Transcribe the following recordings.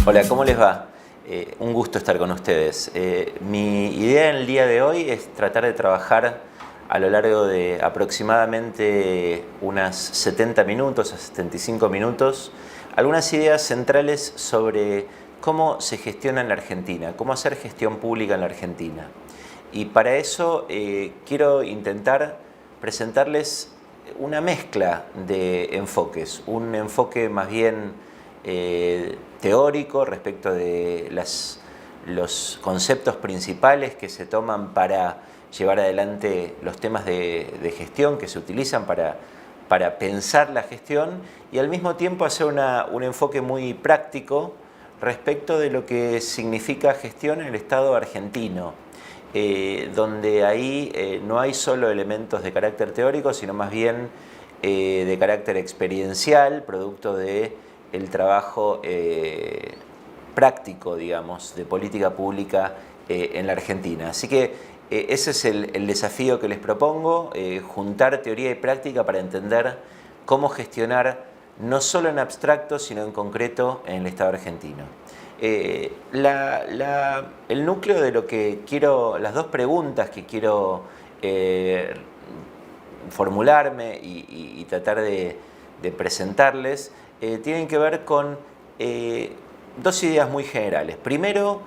Hola, ¿cómo les va? Un gusto estar con ustedes. Mi idea en el día de hoy es tratar de trabajar a lo largo de aproximadamente unas 70 minutos a 75 minutos algunas ideas centrales sobre cómo se gestiona en la Argentina, cómo hacer gestión pública en la Argentina. Y para eso quiero intentar presentarles una mezcla de enfoques, un enfoque más bien teórico respecto de los conceptos principales que se toman para llevar adelante los temas de gestión que se utilizan para pensar la gestión, y al mismo tiempo hacer un enfoque muy práctico respecto de lo que significa gestión en el Estado argentino, donde ahí no hay solo elementos de carácter teórico, sino más bien de carácter experiencial, producto de el trabajo práctico, digamos, de política pública en la Argentina. Así que ese es el desafío que les propongo, juntar teoría y práctica para entender cómo gestionar no solo en abstracto, sino en concreto en el Estado argentino. El núcleo de lo que quiero, las dos preguntas que quiero formularme y tratar de presentarles tienen que ver con dos ideas muy generales. Primero,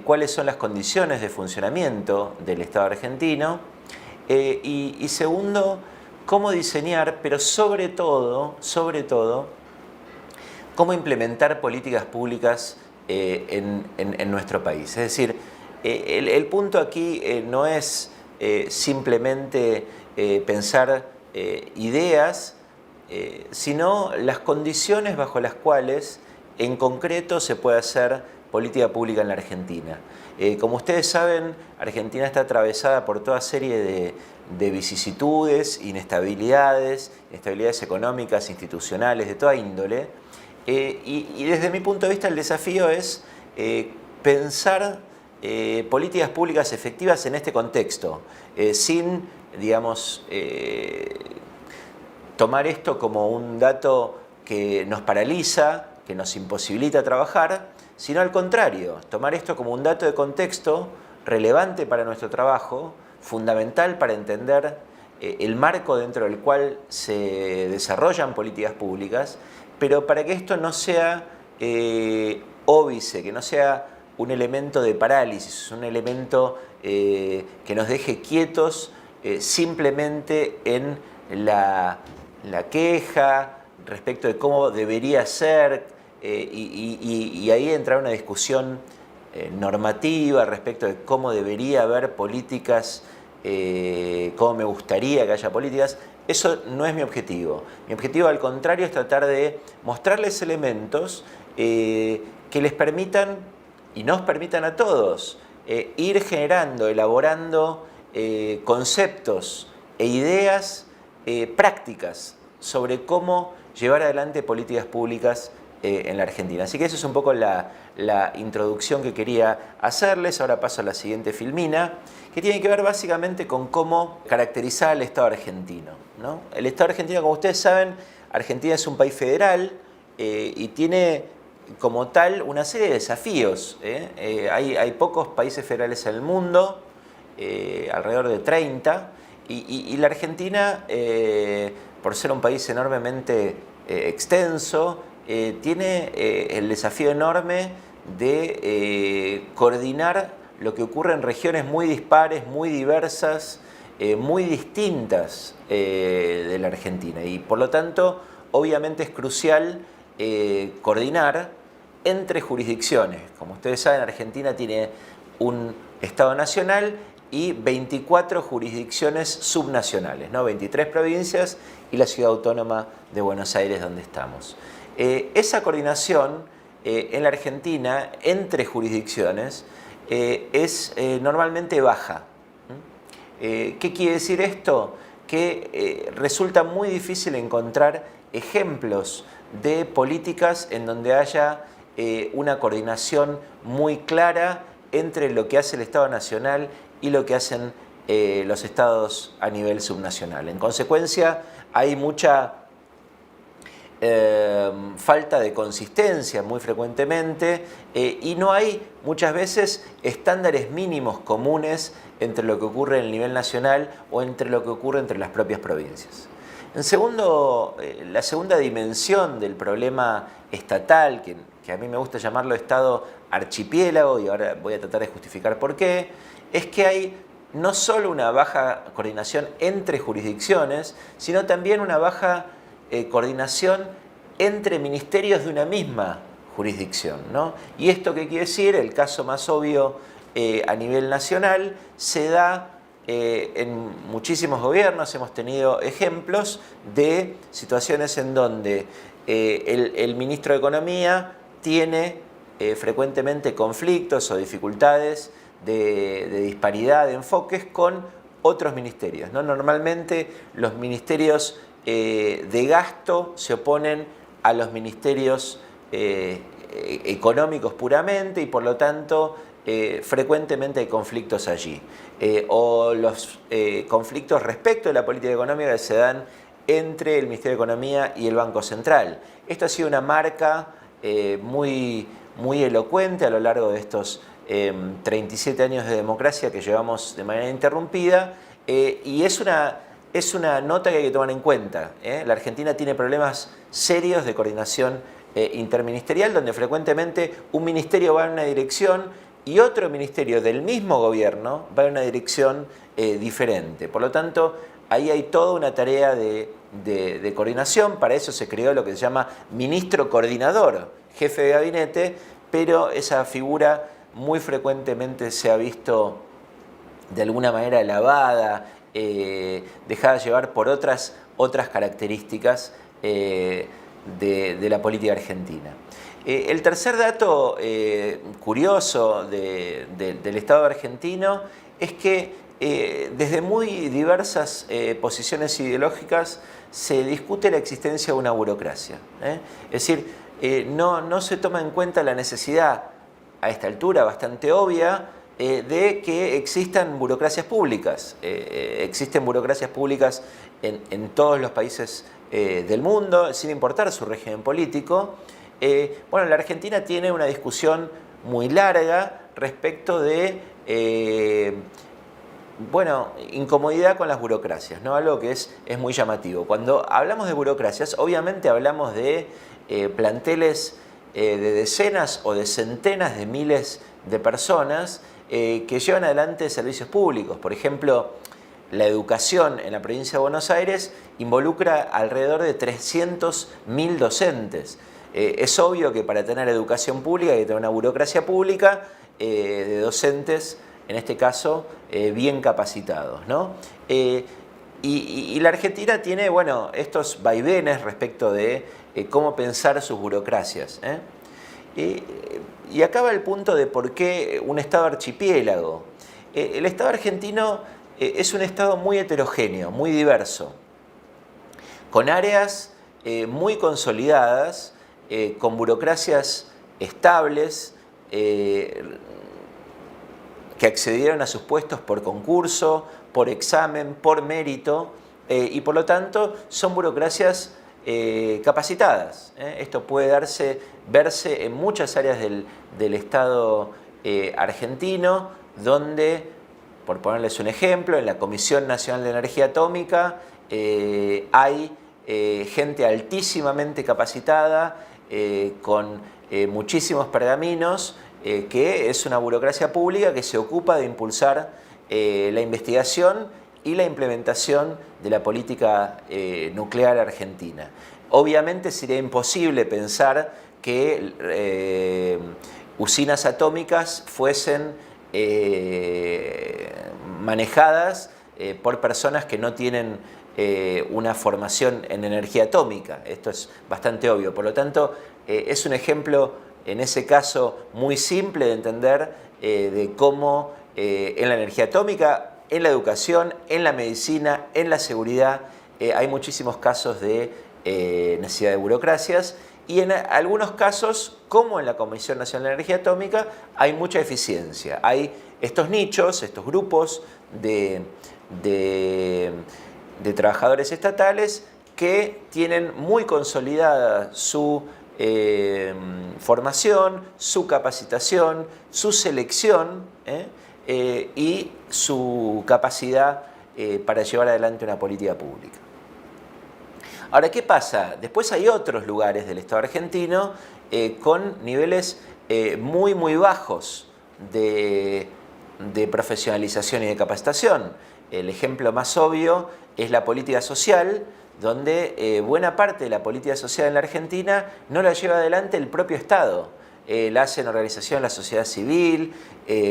cuáles son las condiciones de funcionamiento del Estado argentino, y segundo, cómo diseñar, pero sobre todo, cómo implementar políticas públicas en nuestro país. Es decir, el punto aquí no es simplemente pensar ideas, sino las condiciones bajo las cuales en concreto se puede hacer política pública en la Argentina. Como ustedes saben, Argentina está atravesada por toda serie de vicisitudes, inestabilidades económicas, institucionales, de toda índole, y desde mi punto de vista el desafío es pensar políticas públicas efectivas en este contexto, sin, digamos, tomar esto como un dato que nos paraliza, que nos imposibilita trabajar, sino al contrario, tomar esto como un dato de contexto relevante para nuestro trabajo, fundamental para entender el marco dentro del cual se desarrollan políticas públicas, pero para que esto no sea óbice, que no sea un elemento de parálisis, un elemento que nos deje quietos simplemente en la queja respecto de cómo debería ser, y ahí entra una discusión normativa respecto de cómo debería haber políticas, cómo me gustaría que haya políticas. Eso no es mi objetivo. Mi objetivo, al contrario, es tratar de mostrarles elementos que les permitan y nos permitan a todos ir generando, elaborando conceptos e ideas prácticas sobre cómo llevar adelante políticas públicas en la Argentina. Así que eso es un poco la introducción que quería hacerles. Ahora paso a la siguiente filmina, que tiene que ver básicamente con cómo caracterizar al Estado argentino, ¿no? El Estado argentino, como ustedes saben, Argentina es un país federal y tiene como tal una serie de desafíos. Hay pocos países federales en el mundo, alrededor de 30, y la Argentina, por ser un país enormemente extenso, tiene el desafío enorme de coordinar lo que ocurre en regiones muy dispares, muy diversas, muy distintas de la Argentina, y por lo tanto obviamente es crucial coordinar entre jurisdicciones. Como ustedes saben, Argentina tiene un Estado nacional y 24 jurisdicciones subnacionales, ¿no? 23 provincias y la ciudad autónoma de Buenos Aires, donde estamos. Esa coordinación en la Argentina entre jurisdicciones es normalmente baja. ¿Qué quiere decir esto? Que resulta muy difícil encontrar ejemplos de políticas en donde haya una coordinación muy clara entre lo que hace el Estado Nacional y lo que hacen los estados a nivel subnacional. En consecuencia, hay mucha falta de consistencia muy frecuentemente y no hay muchas veces estándares mínimos comunes entre lo que ocurre en el nivel nacional o entre lo que ocurre entre las propias provincias. En segundo, la segunda dimensión del problema estatal, que a mí me gusta llamarlo Estado archipiélago, y ahora voy a tratar de justificar por qué, es que hay no solo una baja coordinación entre jurisdicciones, sino también una baja coordinación entre ministerios de una misma jurisdicción, ¿no? ¿Y esto qué quiere decir? El caso más obvio a nivel nacional se da en muchísimos gobiernos. Hemos tenido ejemplos de situaciones en donde el ministro de Economía tiene frecuentemente conflictos o dificultades de disparidad de enfoques con otros ministerios, ¿no? Normalmente los ministerios de gasto se oponen a los ministerios económicos puramente y por lo tanto frecuentemente hay conflictos allí. O los conflictos respecto de la política económica que se dan entre el Ministerio de Economía y el Banco Central. Esto ha sido una marca muy elocuente a lo largo de estos 37 años de democracia que llevamos de manera interrumpida y es una nota que hay que tomar en cuenta. La Argentina tiene problemas serios de coordinación interministerial donde frecuentemente un ministerio va en una dirección y otro ministerio del mismo gobierno va en una dirección diferente. Por lo tanto, ahí hay toda una tarea de coordinación. Para eso se creó lo que se llama ministro coordinador, jefe de gabinete, pero esa figura muy frecuentemente se ha visto de alguna manera lavada, dejada llevar por otras características de la política argentina. El tercer dato curioso del Estado argentino es que desde muy diversas posiciones ideológicas se discute la existencia de una burocracia. Es decir, no se toma en cuenta la necesidad, a esta altura bastante obvia, de que existan burocracias públicas. Existen burocracias públicas en todos los países del mundo, sin importar su régimen político. Bueno, la Argentina tiene una discusión muy larga respecto de incomodidad con las burocracias, ¿no? Algo que es muy llamativo. Cuando hablamos de burocracias, obviamente hablamos de planteles de decenas o de centenas de miles de personas que llevan adelante servicios públicos. Por ejemplo, la educación en la provincia de Buenos Aires involucra alrededor de 300.000 docentes. Es obvio que para tener educación pública hay que tener una burocracia pública de docentes, en este caso, bien capacitados, ¿no? Y la Argentina tiene, estos vaivenes respecto de cómo pensar sus burocracias. Y acá va el punto de por qué un Estado archipiélago. El Estado argentino es un Estado muy heterogéneo, muy diverso, con áreas muy consolidadas, con burocracias estables, que accedieron a sus puestos por concurso, por examen, por mérito, y por lo tanto son burocracias capacitadas. Esto puede verse en muchas áreas del Estado argentino, donde, por ponerles un ejemplo, en la Comisión Nacional de Energía Atómica hay gente altísimamente capacitada, con muchísimos pergaminos, que es una burocracia pública que se ocupa de impulsar la investigación y la implementación de la política nuclear argentina. Obviamente sería imposible pensar que usinas atómicas fuesen manejadas por personas que no tienen una formación en energía atómica. Esto es bastante obvio. Por lo tanto, es un ejemplo, en ese caso, muy simple de entender de cómo en la energía atómica, en la educación, en la medicina, en la seguridad, hay muchísimos casos de necesidad de burocracias y en algunos casos, como en la Comisión Nacional de Energía Atómica, hay mucha eficiencia. Hay estos nichos, estos grupos de trabajadores estatales que tienen muy consolidada su formación, su capacitación, su selección y su capacidad para llevar adelante una política pública. Ahora, ¿qué pasa? Después hay otros lugares del Estado argentino con niveles muy bajos de profesionalización y de capacitación. El ejemplo más obvio es la política social, donde buena parte de la política social en la Argentina no la lleva adelante el propio Estado. La hacen organizaciones de la sociedad civil,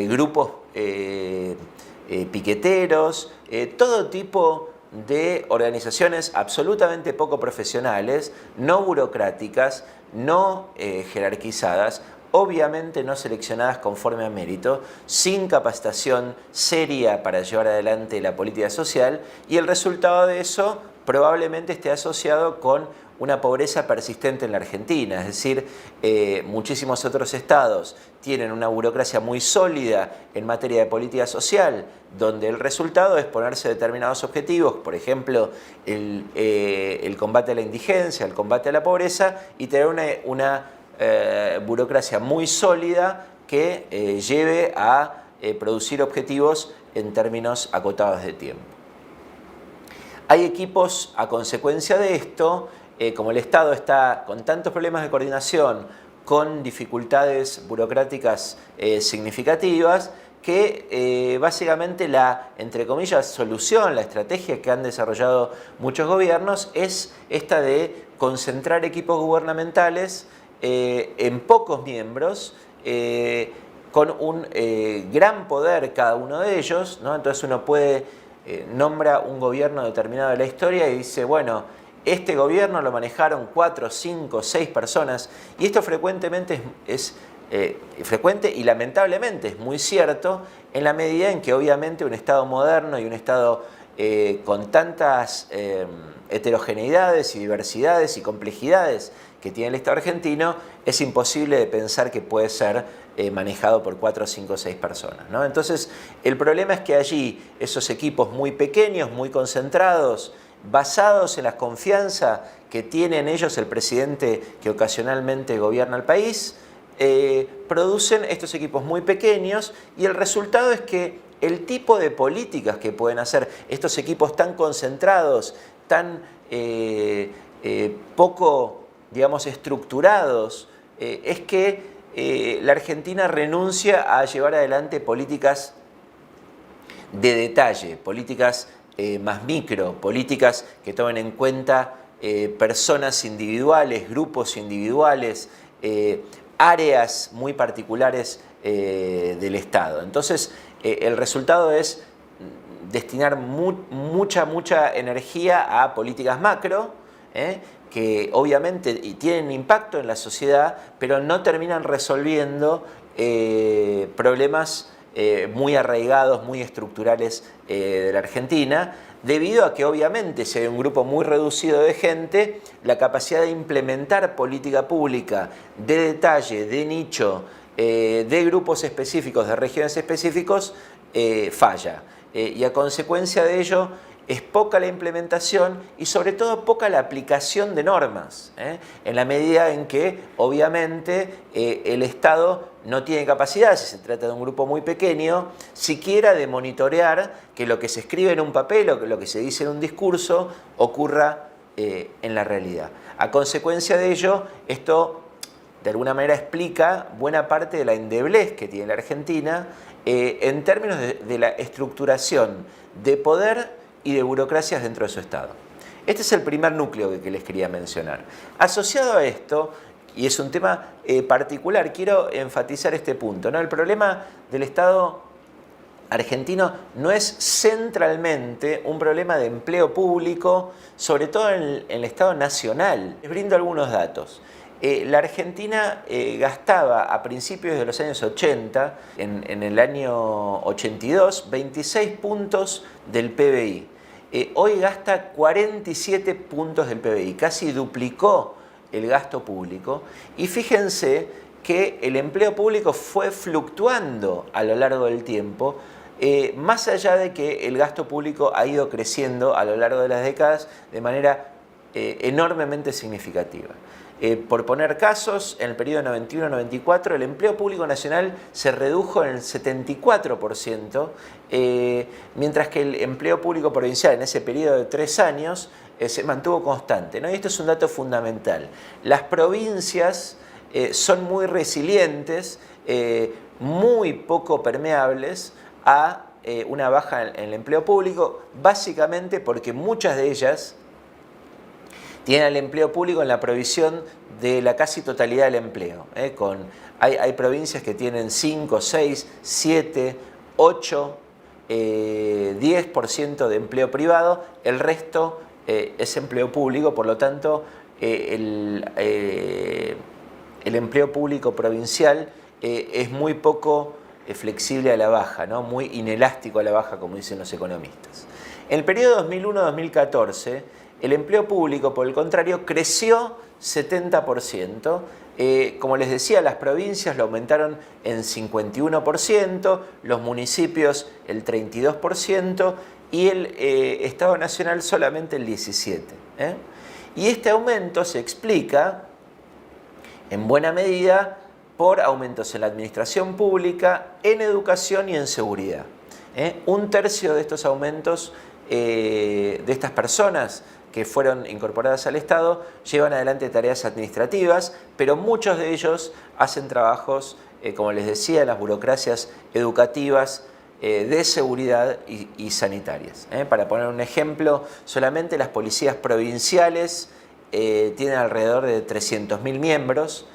grupos piqueteros, todo tipo de organizaciones absolutamente poco profesionales, no burocráticas, no jerarquizadas, obviamente no seleccionadas conforme a mérito, sin capacitación seria para llevar adelante la política social, y el resultado de eso probablemente esté asociado con una pobreza persistente en la Argentina, es decir, muchísimos otros estados tienen una burocracia muy sólida en materia de política social, donde el resultado es ponerse determinados objetivos, por ejemplo, el combate a la indigencia, el combate a la pobreza, y tener una burocracia muy sólida que lleve a producir objetivos en términos acotados de tiempo. Hay equipos a consecuencia de esto, como el Estado está con tantos problemas de coordinación, con dificultades burocráticas significativas, que básicamente la, entre comillas, solución, la estrategia que han desarrollado muchos gobiernos es esta de concentrar equipos gubernamentales en pocos miembros, con un gran poder cada uno de ellos, ¿no? Entonces uno puede, nombra un gobierno determinado de la historia y dice, bueno, este gobierno lo manejaron 4, 5, 6 personas, y esto frecuentemente es frecuente y lamentablemente es muy cierto en la medida en que obviamente un Estado moderno y un Estado con tantas heterogeneidades y diversidades y complejidades que tiene el Estado argentino, es imposible de pensar que puede ser manejado por 4, 5, 6 personas, ¿no? Entonces, el problema es que allí esos equipos muy pequeños, muy concentrados, basados en la confianza que tiene en ellos el presidente que ocasionalmente gobierna el país, producen estos equipos muy pequeños, y el resultado es que el tipo de políticas que pueden hacer estos equipos tan concentrados, tan poco, digamos, estructurados, es que la Argentina renuncia a llevar adelante políticas de detalle, políticas más micro, políticas que tomen en cuenta personas individuales, grupos individuales, áreas muy particulares del Estado. Entonces, el resultado es destinar mucha energía a políticas macro, que obviamente tienen impacto en la sociedad, pero no terminan resolviendo problemas muy arraigados, muy estructurales de la Argentina, debido a que obviamente si hay un grupo muy reducido de gente, la capacidad de implementar política pública de detalle, de nicho, de grupos específicos, de regiones específicos, falla. Y a consecuencia de ello es poca la implementación y sobre todo poca la aplicación de normas, en la medida en que obviamente el Estado no tiene capacidad, si se trata de un grupo muy pequeño, siquiera de monitorear que lo que se escribe en un papel o que lo que se dice en un discurso ocurra en la realidad. A consecuencia de ello, esto de alguna manera explica buena parte de la endeblez que tiene la Argentina en términos de la estructuración de poder y de burocracias dentro de su Estado. Este es el primer núcleo que les quería mencionar. Asociado a esto, y es un tema particular, quiero enfatizar este punto, ¿no? El problema del Estado argentino no es centralmente un problema de empleo público, sobre todo en el Estado nacional. Les brindo algunos datos. La Argentina gastaba a principios de los años 80, en el año 82, 26 puntos del PBI. Hoy gasta 47 puntos del PBI, casi duplicó el gasto público. Y fíjense que el empleo público fue fluctuando a lo largo del tiempo, más allá de que el gasto público ha ido creciendo a lo largo de las décadas de manera enormemente significativa. Por poner casos, en el periodo 91-94 el empleo público nacional se redujo en el 74%, mientras que el empleo público provincial en ese periodo de 3 años se mantuvo constante, ¿no? Y esto es un dato fundamental. Las provincias son muy resilientes, muy poco permeables a una baja en el empleo público, básicamente porque muchas de ellas tienen el empleo público en la provisión de la casi totalidad del empleo. Hay provincias que tienen 5, 6, 7, 8, 10% de empleo privado, el resto es empleo público, por lo tanto el empleo público provincial es muy poco flexible a la baja, ¿no? Muy inelástico a la baja, como dicen los economistas. En el periodo 2001-2014, el empleo público, por el contrario, creció 70%. Como les decía, las provincias lo aumentaron en 51%, los municipios el 32% y el Estado Nacional solamente el 17%. Y este aumento se explica en buena medida por aumentos en la administración pública, en educación y en seguridad. Un tercio de estos aumentos de estas personas que fueron incorporadas al Estado llevan adelante tareas administrativas, pero muchos de ellos hacen trabajos, como les decía, en las burocracias educativas, de seguridad y sanitarias. Para poner un ejemplo, solamente las policías provinciales tienen alrededor de 300.000 miembros,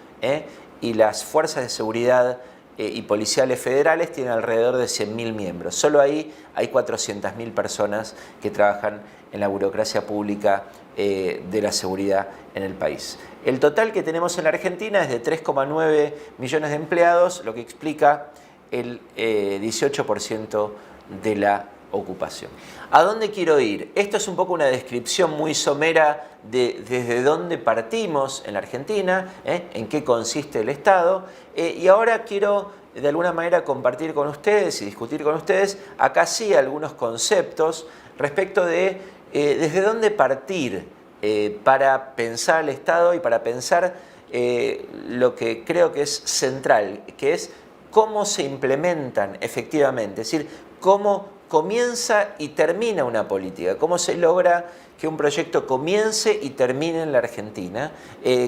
y las fuerzas de seguridad y policiales federales tienen alrededor de 100.000 miembros. Solo ahí hay 400.000 personas que trabajan en la burocracia pública de la seguridad en el país. El total que tenemos en la Argentina es de 3,9 millones de empleados, lo que explica el 18% de la ocupación. ¿A dónde quiero ir? Esto es un poco una descripción muy somera de desde dónde partimos en la Argentina, en qué consiste el Estado, y ahora quiero de alguna manera compartir con ustedes y discutir con ustedes acá sí algunos conceptos respecto de desde dónde partir para pensar el Estado y para pensar lo que creo que es central, que es cómo se implementan efectivamente, es decir, cómo comienza y termina una política, cómo se logra que un proyecto comience y termine en la Argentina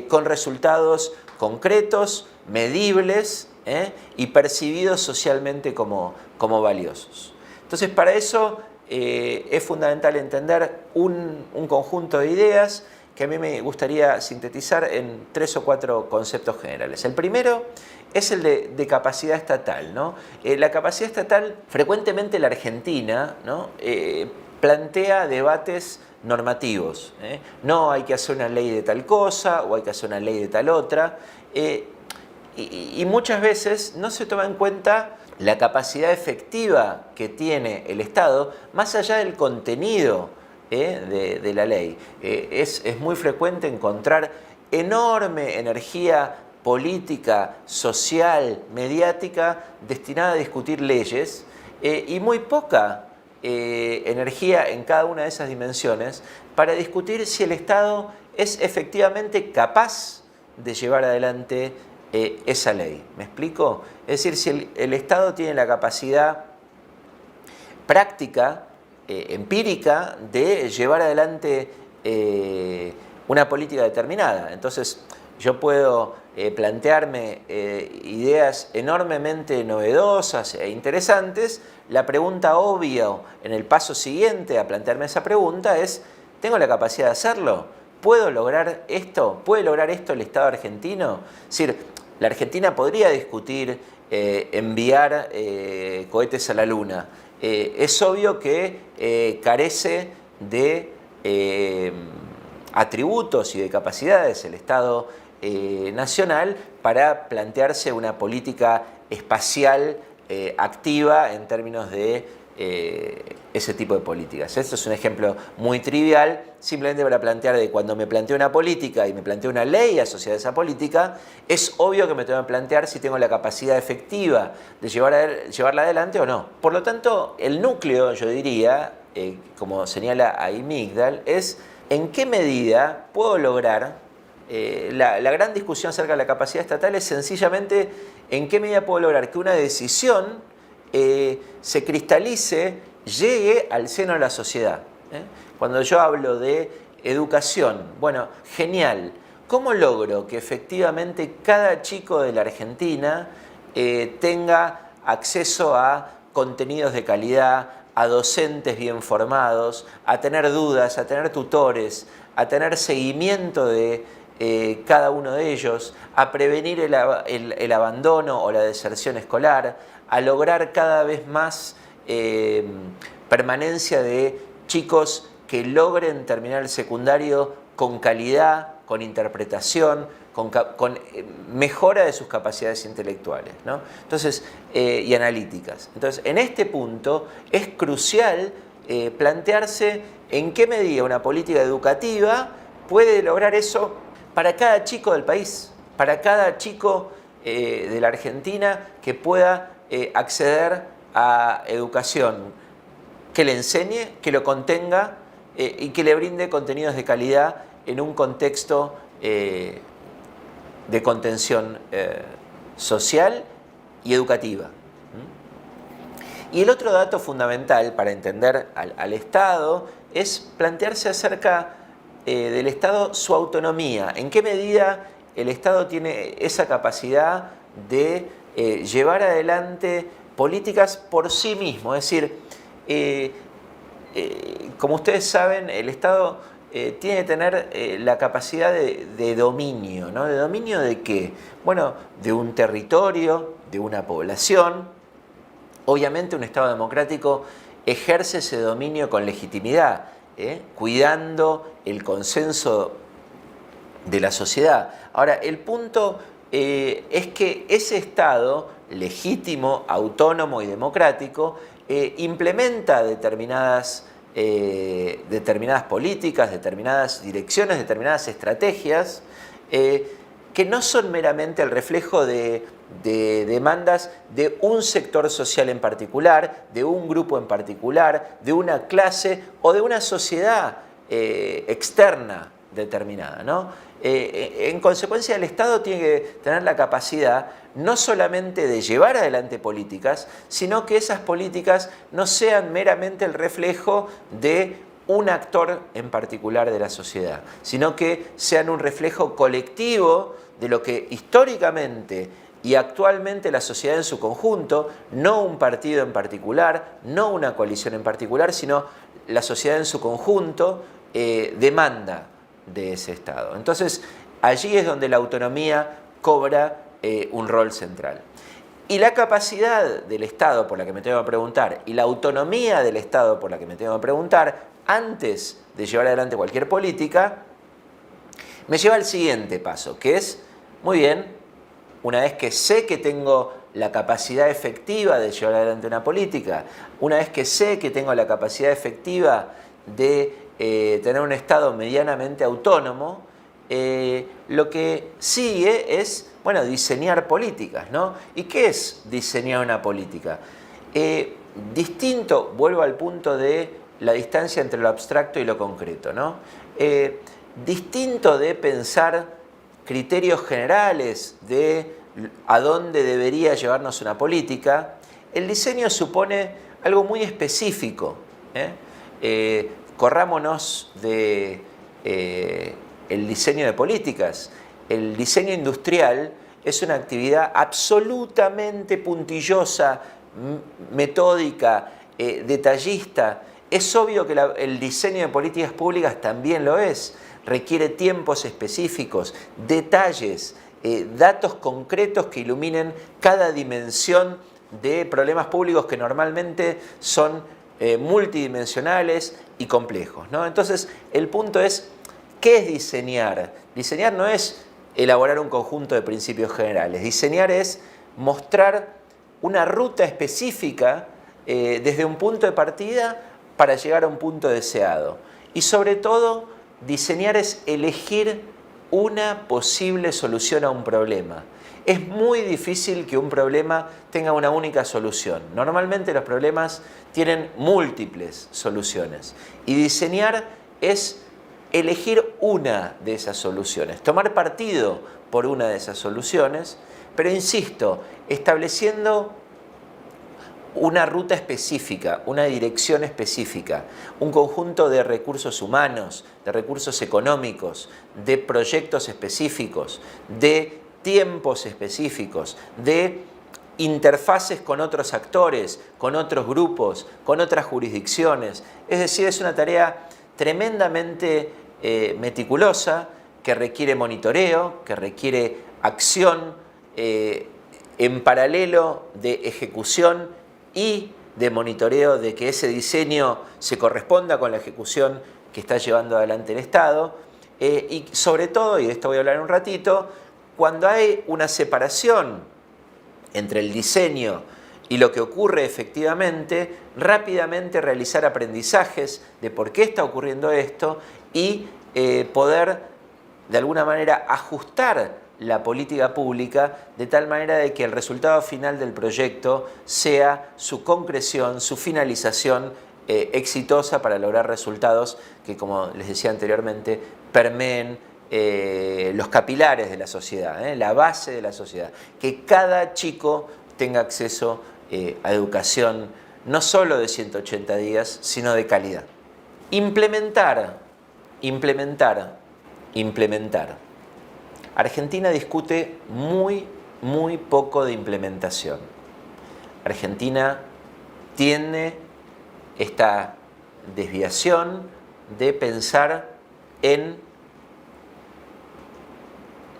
con resultados concretos, medibles y percibidos socialmente como valiosos. Entonces, para eso es fundamental entender un conjunto de ideas que a mí me gustaría sintetizar en 3 o 4 conceptos generales. El primero es el de capacidad estatal, ¿no? La capacidad estatal, frecuentemente la Argentina, ¿no? Plantea debates normativos. No hay que hacer una ley de tal cosa o hay que hacer una ley de tal otra. Y muchas veces no se toma en cuenta la capacidad efectiva que tiene el Estado, más allá del contenido de la ley. Es muy frecuente encontrar enorme energía política, social, mediática, destinada a discutir leyes y muy poca energía en cada una de esas dimensiones para discutir si el Estado es efectivamente capaz de llevar adelante esa ley. ¿Me explico? Es decir, si el Estado tiene la capacidad práctica, empírica, de llevar adelante una política determinada. Entonces, yo puedo plantearme ideas enormemente novedosas e interesantes. La pregunta obvia en el paso siguiente a plantearme esa pregunta es, ¿tengo la capacidad de hacerlo? ¿Puedo lograr esto? ¿Puede lograr esto el Estado argentino? Es decir, la Argentina podría discutir enviar cohetes a la Luna. Es obvio que carece de atributos y de capacidades el Estado nacional para plantearse una política espacial activa en términos de ese tipo de políticas. Esto es un ejemplo muy trivial, simplemente para plantear de cuando me planteo una política y me planteo una ley asociada a esa política, es obvio que me tengo que plantear si tengo la capacidad efectiva de llevarla adelante o no. Por lo tanto, el núcleo, yo diría, como señala ahí Migdal, es ¿En qué medida puedo lograr, la gran discusión acerca de la capacidad estatal es sencillamente en qué medida puedo lograr que una decisión se cristalice, llegue al seno de la sociedad? Cuando yo hablo de educación, bueno, genial. ¿Cómo logro que efectivamente cada chico de la Argentina tenga acceso a contenidos de calidad, a docentes bien formados, a tener dudas, a tener tutores, a tener seguimiento de cada uno de ellos, a prevenir el abandono o la deserción escolar, a lograr cada vez más permanencia de chicos que logren terminar el secundario con calidad, con interpretación, con mejora de sus capacidades intelectuales, ¿no? Entonces, y analíticas. Entonces, en este punto es crucial plantearse en qué medida una política educativa puede lograr eso para cada chico del país, para cada chico de la Argentina que pueda acceder a educación que le enseñe, que lo contenga y que le brinde contenidos de calidad en un contexto de contención social y educativa. Y el otro dato fundamental para entender al Estado es plantearse acerca del Estado su autonomía. ¿En qué medida el Estado tiene esa capacidad de llevar adelante políticas por sí mismo? Es decir, como ustedes saben, el Estado tiene que tener la capacidad de dominio, ¿no? ¿De dominio de qué? Bueno, de un territorio, de una población. Obviamente un Estado democrático ejerce ese dominio con legitimidad, cuidando el consenso de la sociedad. Ahora, el punto es que ese Estado legítimo, autónomo y democrático implementa determinadas políticas, determinadas direcciones, determinadas estrategias que no son meramente el reflejo de demandas de un sector social en particular, de un grupo en particular, de una clase o de una sociedad externa determinada, ¿no? En consecuencia, el Estado tiene que tener la capacidad no solamente de llevar adelante políticas, sino que esas políticas no sean meramente el reflejo de un actor en particular de la sociedad, sino que sean un reflejo colectivo de lo que históricamente y actualmente la sociedad en su conjunto, no un partido en particular, no una coalición en particular, sino la sociedad en su conjunto demanda de ese Estado. Entonces, allí es donde la autonomía cobra un rol central. Y la capacidad del Estado, por la que me tengo que preguntar, y la autonomía del Estado, por la que me tengo que preguntar, antes de llevar adelante cualquier política, me lleva al siguiente paso, que es, muy bien, una vez que sé que tengo la capacidad efectiva de llevar adelante una política, una vez que sé que tengo la capacidad efectiva de tener un Estado medianamente autónomo, lo que sigue es, bueno, diseñar políticas, ¿no? ¿Y qué es diseñar una política? Distinto, vuelvo al punto de la distancia entre lo abstracto y lo concreto, ¿no? Distinto de pensar criterios generales de a dónde debería llevarnos una política, el diseño supone algo muy específico. Corrámonos de el diseño de políticas. El diseño industrial es una actividad absolutamente puntillosa, metódica, detallista. Es obvio que el diseño de políticas públicas también lo es. Requiere tiempos específicos, detalles, datos concretos que iluminen cada dimensión de problemas públicos que normalmente son multidimensionales y complejos, ¿no? Entonces, el punto es, ¿qué es diseñar? Diseñar no es elaborar un conjunto de principios generales. Diseñar es mostrar una ruta específica desde un punto de partida para llegar a un punto deseado. Y sobre todo, diseñar es elegir una posible solución a un problema. Es muy difícil que un problema tenga una única solución. Normalmente los problemas tienen múltiples soluciones. Y diseñar es elegir una de esas soluciones, tomar partido por una de esas soluciones, pero insisto, estableciendo una ruta específica, una dirección específica, un conjunto de recursos humanos, de recursos económicos, de proyectos específicos, de tiempos específicos, de interfaces con otros actores, con otros grupos, con otras jurisdicciones. Es decir, es una tarea tremendamente meticulosa, que requiere monitoreo, que requiere acción en paralelo de ejecución y de monitoreo de que ese diseño se corresponda con la ejecución que está llevando adelante el Estado. Y sobre todo, y de esto voy a hablar un ratito, cuando hay una separación entre el diseño y lo que ocurre efectivamente, rápidamente realizar aprendizajes de por qué está ocurriendo esto y poder de alguna manera ajustar la política pública de tal manera de que el resultado final del proyecto sea su concreción, su finalización exitosa para lograr resultados que, como les decía anteriormente, permeen los capilares de la sociedad, la base de la sociedad, que cada chico tenga acceso a educación no solo de 180 días, sino de calidad. Implementar. Argentina discute muy poco de implementación. Argentina tiene esta desviación de pensar en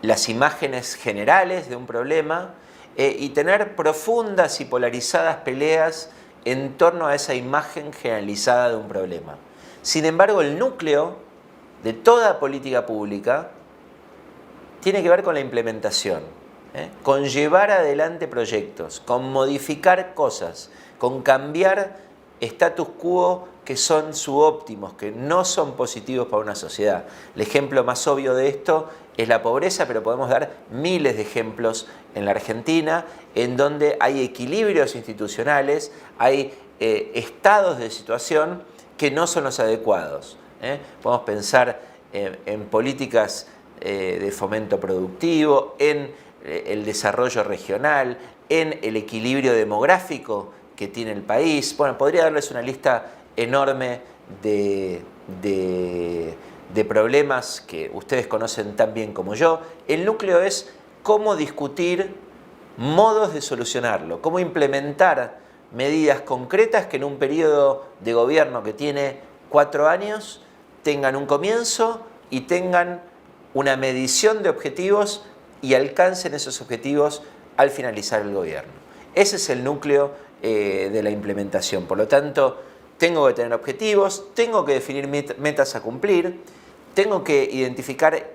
las imágenes generales de un problema y tener profundas y polarizadas peleas en torno a esa imagen generalizada de un problema. Sin embargo, el núcleo de toda política pública tiene que ver con la implementación, con llevar adelante proyectos, con modificar cosas, con cambiar status quo que son subóptimos, que no son positivos para una sociedad. El ejemplo más obvio de esto es la pobreza, pero podemos dar miles de ejemplos en la Argentina, en donde hay equilibrios institucionales, hay estados de situación que no son los adecuados. Podemos pensar en políticas de fomento productivo, en el desarrollo regional, en el equilibrio demográfico que tiene el país. Bueno, podría darles una lista enorme de problemas que ustedes conocen tan bien como yo. El núcleo es cómo discutir modos de solucionarlo, cómo implementar medidas concretas que en un periodo de gobierno que tiene 4 años tengan un comienzo y tengan una medición de objetivos y alcancen esos objetivos al finalizar el gobierno. Ese es el núcleo de la implementación. Por lo tanto, tengo que tener objetivos, tengo que definir metas a cumplir, tengo que identificar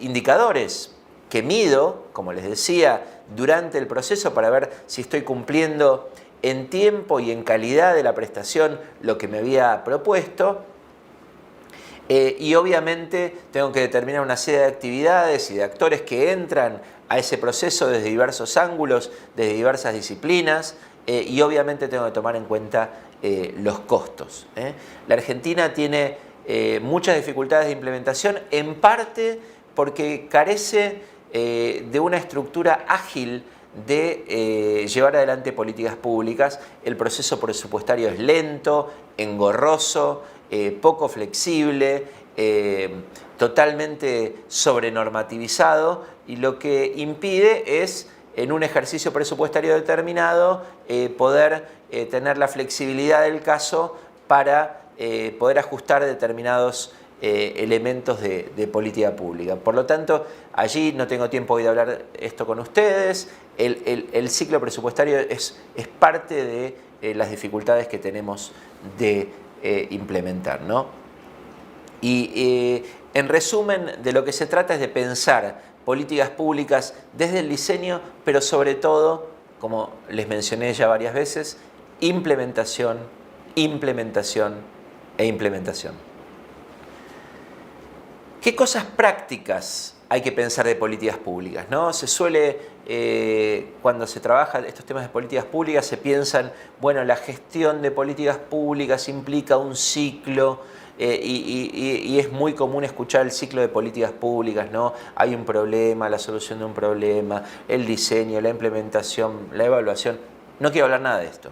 indicadores que mido, como les decía, durante el proceso para ver si estoy cumpliendo en tiempo y en calidad de la prestación lo que me había propuesto. Y obviamente tengo que determinar una serie de actividades y de actores que entran a ese proceso desde diversos ángulos, desde diversas disciplinas, y obviamente tengo que tomar en cuenta los costos. La Argentina tiene muchas dificultades de implementación, en parte porque carece de una estructura ágil de llevar adelante políticas públicas. El proceso presupuestario es lento, engorroso, poco flexible, totalmente sobrenormativizado, y lo que impide es, en un ejercicio presupuestario determinado, poder tener la flexibilidad del caso para poder ajustar determinados elementos de política pública. Por lo tanto, allí no tengo tiempo hoy de hablar esto con ustedes. El ciclo presupuestario es parte de las dificultades que tenemos de implementar, ¿no? Y en resumen, de lo que se trata es de pensar políticas públicas desde el diseño, pero sobre todo, como les mencioné ya varias veces, implementación, implementación e implementación. ¿Qué cosas prácticas hay que pensar de políticas públicas, ¿no? Se suele, cuando se trabaja estos temas de políticas públicas, se piensan, bueno, la gestión de políticas públicas implica un ciclo, y es muy común escuchar el ciclo de políticas públicas, ¿no? Hay un problema, la solución de un problema, el diseño, la implementación, la evaluación. No quiero hablar nada de esto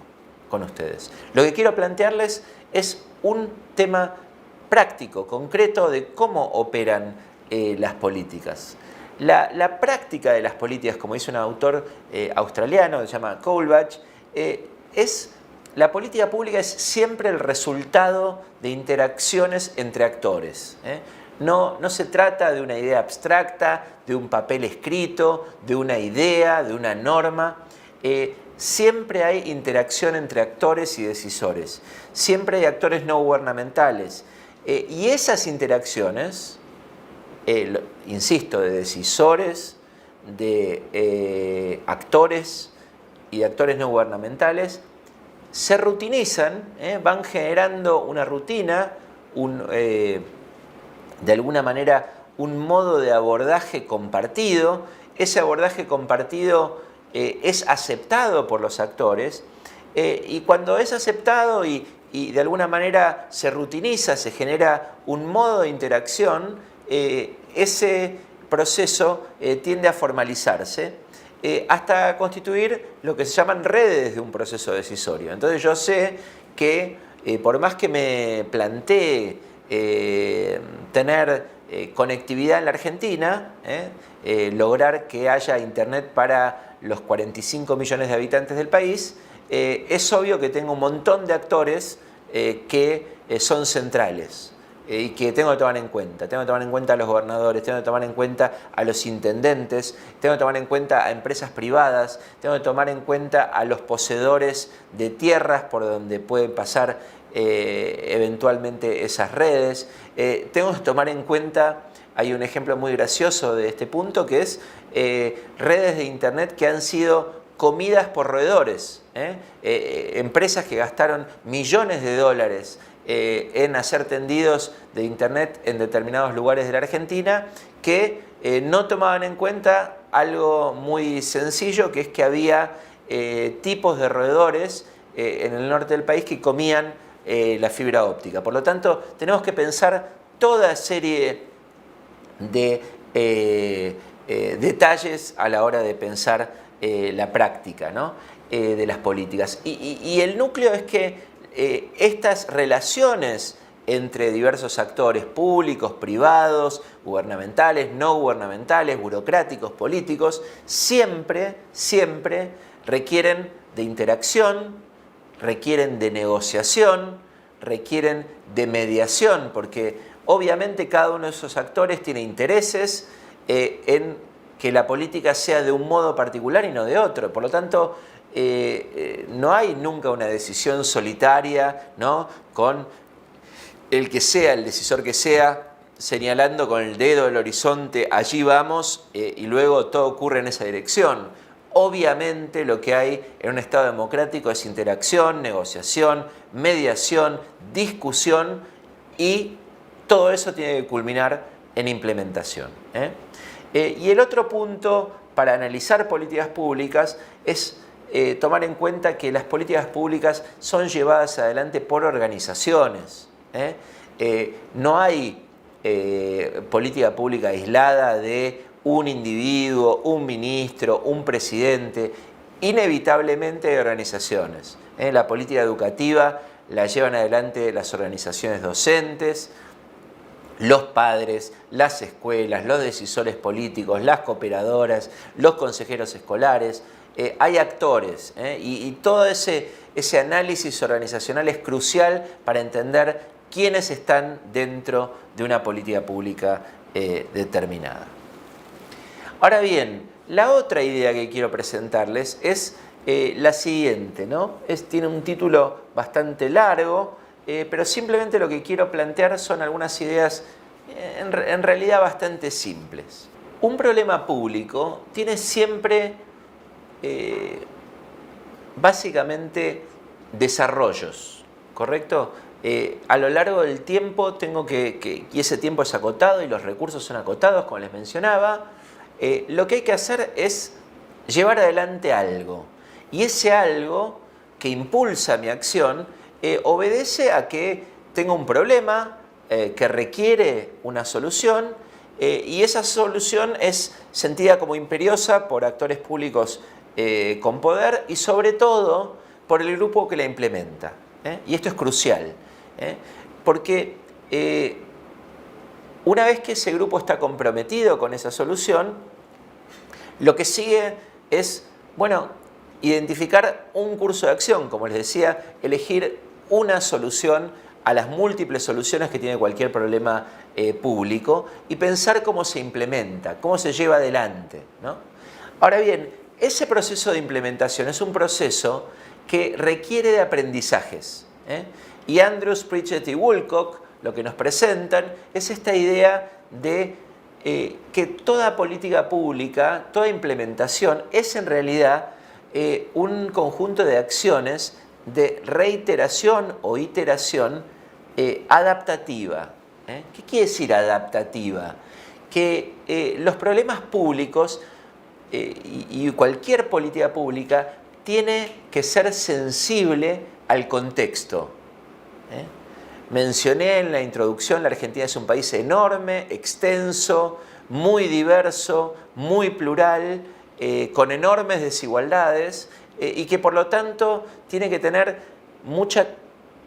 con ustedes. Lo que quiero plantearles es un tema práctico, concreto, de cómo operan las políticas. La práctica de las políticas, como dice un autor australiano que se llama Colebatch, la política pública es siempre el resultado de interacciones entre actores. No se trata de una idea abstracta, de un papel escrito, de una idea, de una norma. Siempre hay interacción entre actores y decisores. Siempre hay actores no gubernamentales. Y esas interacciones, insisto, de decisores, de actores y de actores no gubernamentales, se rutinizan, van generando una rutina, de alguna manera un modo de abordaje compartido. Ese abordaje compartido es aceptado por los actores, y cuando es aceptado y de alguna manera se rutiniza, se genera un modo de interacción, ese proceso tiende a formalizarse hasta constituir lo que se llaman redes de un proceso decisorio. Entonces yo sé que por más que me plantee tener conectividad en la Argentina, lograr que haya internet para los 45 millones de habitantes del país, es obvio que tengo un montón de actores que son centrales y que tengo que tomar en cuenta. Tengo que tomar en cuenta a los gobernadores, tengo que tomar en cuenta a los intendentes, tengo que tomar en cuenta a empresas privadas, tengo que tomar en cuenta a los poseedores de tierras por donde pueden pasar eventualmente esas redes. Tengo que tomar en cuenta, hay un ejemplo muy gracioso de este punto, que es redes de internet que han sido comidas por roedores, empresas que gastaron millones de dólares en hacer tendidos de internet en determinados lugares de la Argentina, que no tomaban en cuenta algo muy sencillo, que es que había tipos de roedores en el norte del país que comían la fibra óptica. Por lo tanto, tenemos que pensar toda serie de detalles a la hora de pensar la práctica, ¿no? De las políticas. Y el núcleo es que estas relaciones entre diversos actores públicos, privados, gubernamentales, no gubernamentales, burocráticos, políticos, siempre requieren de interacción, requieren de negociación, requieren de mediación, porque obviamente cada uno de esos actores tiene intereses en que la política sea de un modo particular y no de otro. Por lo tanto, no hay nunca una decisión solitaria, ¿no?, con el que sea, el decisor que sea, señalando con el dedo el horizonte, allí vamos, y luego todo ocurre en esa dirección. Obviamente lo que hay en un Estado democrático es interacción, negociación, mediación, discusión, y todo eso tiene que culminar en implementación. Y el otro punto para analizar políticas públicas es tomar en cuenta que las políticas públicas son llevadas adelante por organizaciones. No hay política pública aislada de un individuo, un ministro, un presidente. Inevitablemente hay organizaciones. La política educativa la llevan adelante las organizaciones docentes, los padres, las escuelas, los decisores políticos, las cooperadoras, los consejeros escolares. Hay actores, y todo ese análisis organizacional es crucial para entender quiénes están dentro de una política pública determinada. Ahora bien, la otra idea que quiero presentarles es la siguiente, ¿no? Tiene un título bastante largo, pero simplemente lo que quiero plantear son algunas ideas en realidad bastante simples. Un problema público tiene siempre básicamente desarrollos, ¿correcto? A lo largo del tiempo y ese tiempo es acotado y los recursos son acotados, como les mencionaba, lo que hay que hacer es llevar adelante algo. Y ese algo que impulsa mi acción obedece a que tengo un problema que requiere una solución y esa solución es sentida como imperiosa por actores públicos con poder y sobre todo por el grupo que la implementa. Y esto es crucial, porque una vez que ese grupo está comprometido con esa solución, lo que sigue es, bueno, identificar un curso de acción, como les decía, elegir una solución a las múltiples soluciones que tiene cualquier problema público y pensar cómo se implementa, cómo se lleva adelante, ¿no? Ahora bien, ese proceso de implementación es un proceso que requiere de aprendizajes, y Andrews, Pritchett y Woolcock lo que nos presentan es esta idea de que toda política pública, toda implementación es en realidad un conjunto de acciones de reiteración o iteración adaptativa. ¿Qué quiere decir adaptativa? Que los problemas públicos y cualquier política pública tiene que ser sensible al contexto. Mencioné en la introducción, la Argentina es un país enorme, extenso, muy diverso, muy plural, con enormes desigualdades y que por lo tanto tiene que tener mucha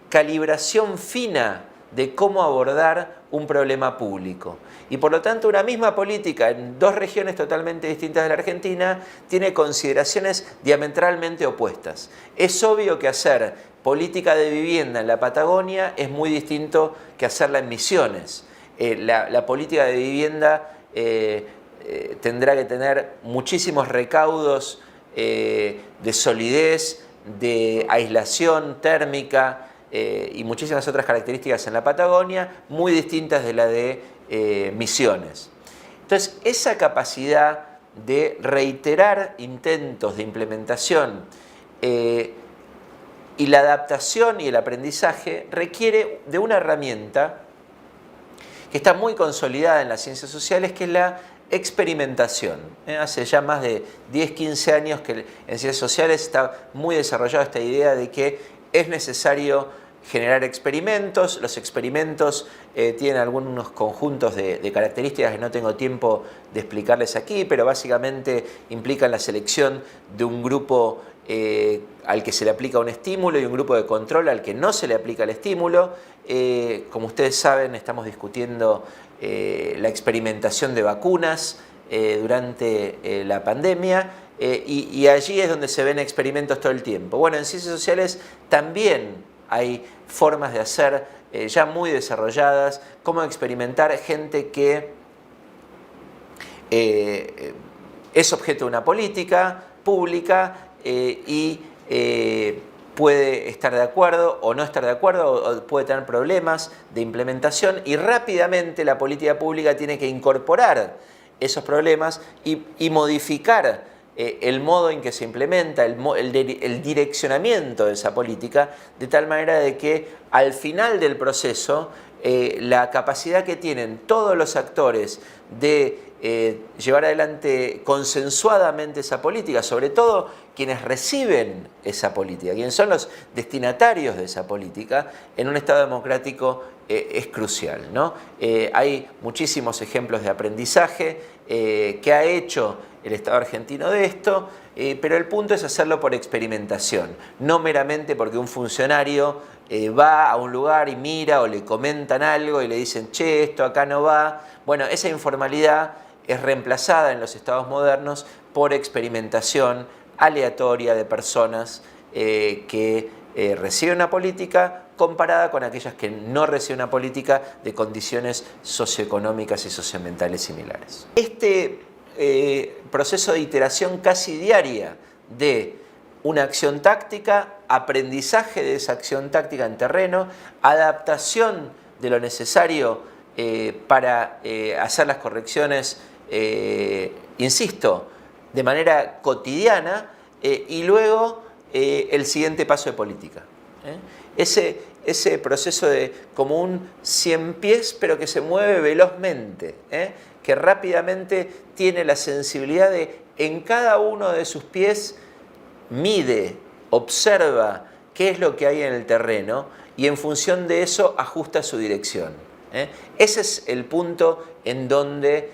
calibración fina de cómo abordar un problema público. Y por lo tanto una misma política en dos regiones totalmente distintas de la Argentina tiene consideraciones diametralmente opuestas. Es obvio que hacer política de vivienda en la Patagonia es muy distinto que hacerla en Misiones. La política de vivienda tendrá que tener muchísimos recaudos de solidez, de aislación térmica y muchísimas otras características en la Patagonia, muy distintas de la de Misiones. Entonces, esa capacidad de reiterar intentos de implementación y la adaptación y el aprendizaje requiere de una herramienta que está muy consolidada en las ciencias sociales, que es la experimentación. Hace ya más de 10-15 años que en ciencias sociales está muy desarrollada esta idea de que es necesario generar experimentos. Los experimentos tienen algunos conjuntos de características que no tengo tiempo de explicarles aquí, pero básicamente implican la selección de un grupo al que se le aplica un estímulo y un grupo de control al que no se le aplica el estímulo. Como ustedes saben, estamos discutiendo la experimentación de vacunas durante la pandemia y allí es donde se ven experimentos todo el tiempo. Bueno, en ciencias sociales también hay formas de hacer ya muy desarrolladas, como experimentar gente que es objeto de una política pública y puede estar de acuerdo o no estar de acuerdo o puede tener problemas de implementación y rápidamente la política pública tiene que incorporar esos problemas y modificar el modo en que se implementa, el direccionamiento de esa política, de tal manera de que al final del proceso la capacidad que tienen todos los actores de llevar adelante consensuadamente esa política, sobre todo quienes reciben esa política, quienes son los destinatarios de esa política, en un Estado democrático es crucial, ¿no? Hay muchísimos ejemplos de aprendizaje que ha hecho el Estado argentino de esto, pero el punto es hacerlo por experimentación, no meramente porque un funcionario va a un lugar y mira o le comentan algo y le dicen, che, esto acá no va. Bueno, esa informalidad es reemplazada en los estados modernos por experimentación aleatoria de personas que reciben una política comparada con aquellas que no reciben una política de condiciones socioeconómicas y socioambientales similares. Este proceso de iteración casi diaria de una acción táctica, aprendizaje de esa acción táctica en terreno, adaptación de lo necesario para hacer las correcciones, insisto, de manera cotidiana y luego el siguiente paso de política. ese proceso de como un 100 pies, pero que se mueve velozmente, que rápidamente tiene la sensibilidad de en cada uno de sus pies mide, observa qué es lo que hay en el terreno y en función de eso ajusta su dirección. Ese es el punto en donde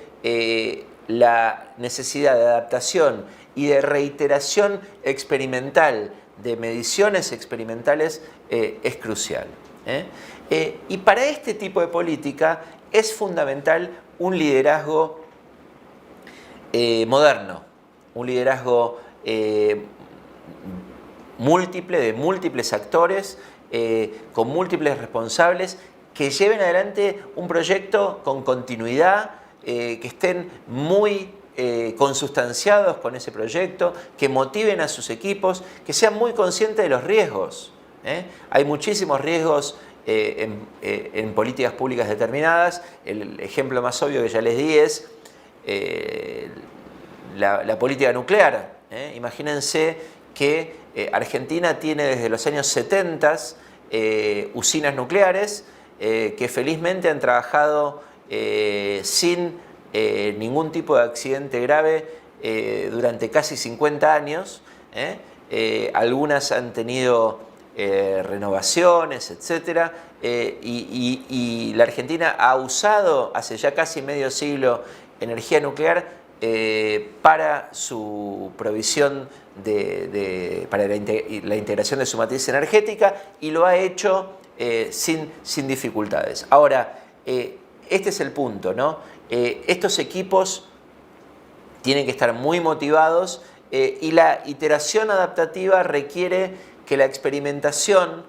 la necesidad de adaptación y de reiteración experimental, de mediciones experimentales, es crucial. Y para este tipo de política es fundamental un liderazgo moderno, un liderazgo múltiple, de múltiples actores, con múltiples responsables, que lleven adelante un proyecto con continuidad, que estén muy consustanciados con ese proyecto, que motiven a sus equipos, que sean muy conscientes de los riesgos. Hay muchísimos riesgos en políticas públicas determinadas. El ejemplo más obvio que ya les di es la política nuclear. Imagínense que Argentina tiene desde los años 70 usinas nucleares que felizmente han trabajado sin ningún tipo de accidente grave durante casi 50 años. Algunas han tenido renovaciones, etc. Y la Argentina ha usado hace ya casi medio siglo energía nuclear para su provisión para la integración de su matriz energética, y lo ha hecho sin dificultades. Ahora, este es el punto, ¿no? Estos equipos tienen que estar muy motivados y la iteración adaptativa requiere que la experimentación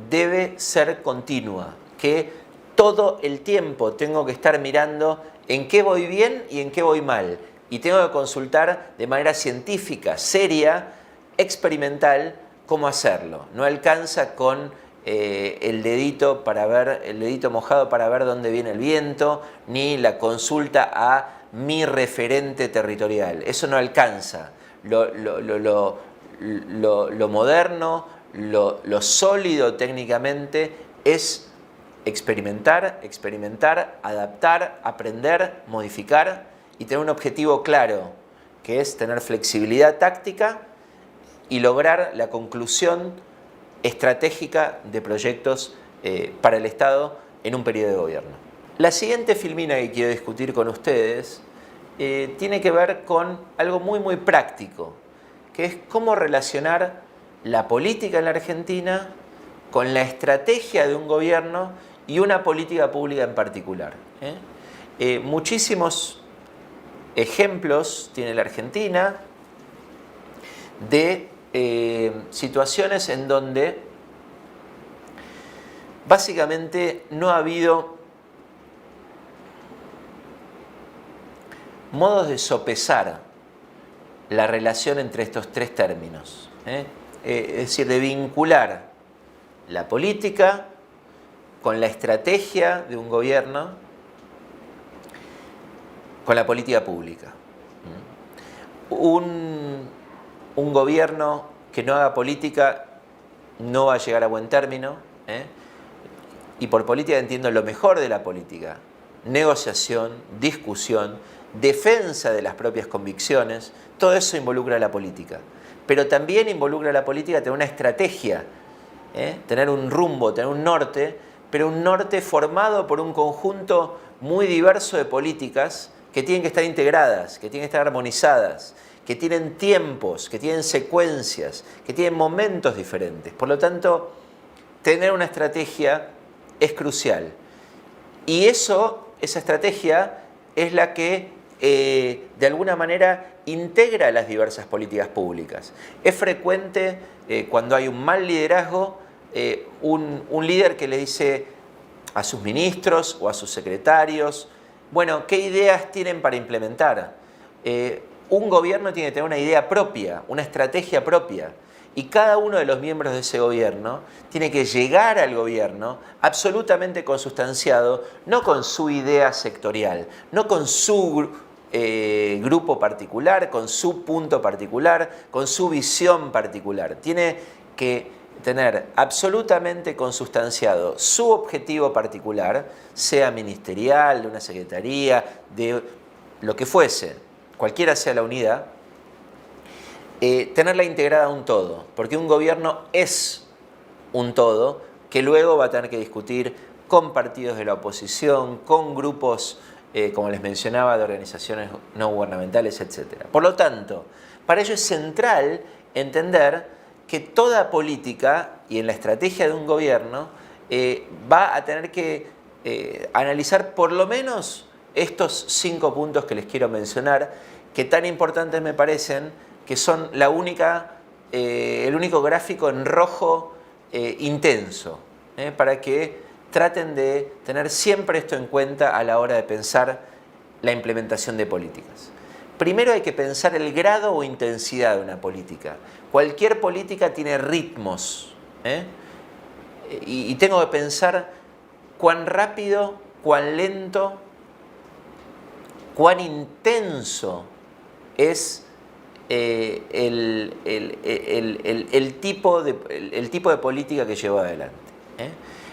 debe ser continua, que todo el tiempo tengo que estar mirando en qué voy bien y en qué voy mal, y tengo que consultar de manera científica, seria, experimental, cómo hacerlo. No alcanza con el dedito mojado para ver dónde viene el viento, ni la consulta a mi referente territorial. Eso no alcanza. Lo moderno, lo sólido técnicamente es experimentar, adaptar, aprender, modificar y tener un objetivo claro, que es tener flexibilidad táctica y lograr la conclusión estratégica de proyectos para el Estado en un periodo de gobierno. La siguiente filmina que quiero discutir con ustedes tiene que ver con algo muy práctico, que es cómo relacionar la política en la Argentina con la estrategia de un gobierno y una política pública en particular. Muchísimos ejemplos tiene la Argentina de situaciones en donde básicamente no ha habido modos de sopesar la relación entre estos tres términos. Es decir, de vincular la política con la estrategia de un gobierno, con la política pública. Un gobierno que no haga política no va a llegar a buen término. Y por política entiendo lo mejor de la política: negociación, discusión, defensa de las propias convicciones. Todo eso involucra a la política. Pero también involucra a la política tener una estrategia, tener un rumbo, tener un norte, pero un norte formado por un conjunto muy diverso de políticas que tienen que estar integradas, que tienen que estar armonizadas, que tienen tiempos, que tienen secuencias, que tienen momentos diferentes. Por lo tanto, tener una estrategia es crucial. Y esa estrategia es la que de alguna manera integra las diversas políticas públicas. Es frecuente cuando hay un mal liderazgo, un líder que le dice a sus ministros o a sus secretarios, bueno, ¿qué ideas tienen para implementar? Un gobierno tiene que tener una idea propia, una estrategia propia, y cada uno de los miembros de ese gobierno tiene que llegar al gobierno absolutamente consustanciado, no con su idea sectorial, no con su grupo particular, con su punto particular, con su visión particular. Tiene que tener absolutamente consustanciado su objetivo particular, sea ministerial, de una secretaría, de lo que fuese, cualquiera sea la unidad, tenerla integrada a un todo, porque un gobierno es un todo que luego va a tener que discutir con partidos de la oposición, con grupos, como les mencionaba, de organizaciones no gubernamentales, etc. Por lo tanto, para ello es central entender que toda política y en la estrategia de un gobierno va a tener que analizar por lo menos estos 5 puntos que les quiero mencionar, que tan importantes me parecen, que son el único gráfico en rojo intenso, para que traten de tener siempre esto en cuenta a la hora de pensar la implementación de políticas. Primero hay que pensar el grado o intensidad de una política. Cualquier política tiene ritmos, y tengo que pensar cuán rápido, cuán lento, cuán intenso es el tipo de política que llevo adelante.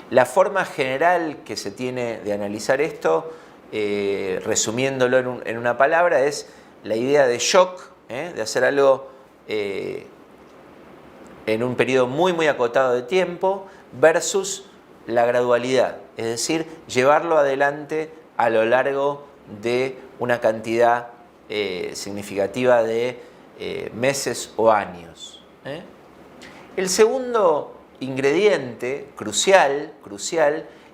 La forma general que se tiene de analizar esto, resumiéndolo en una palabra, es la idea de shock, de hacer algo en un periodo muy acotado de tiempo, versus la gradualidad, es decir, llevarlo adelante a lo largo de una cantidad significativa de meses o años. El segundo ingrediente crucial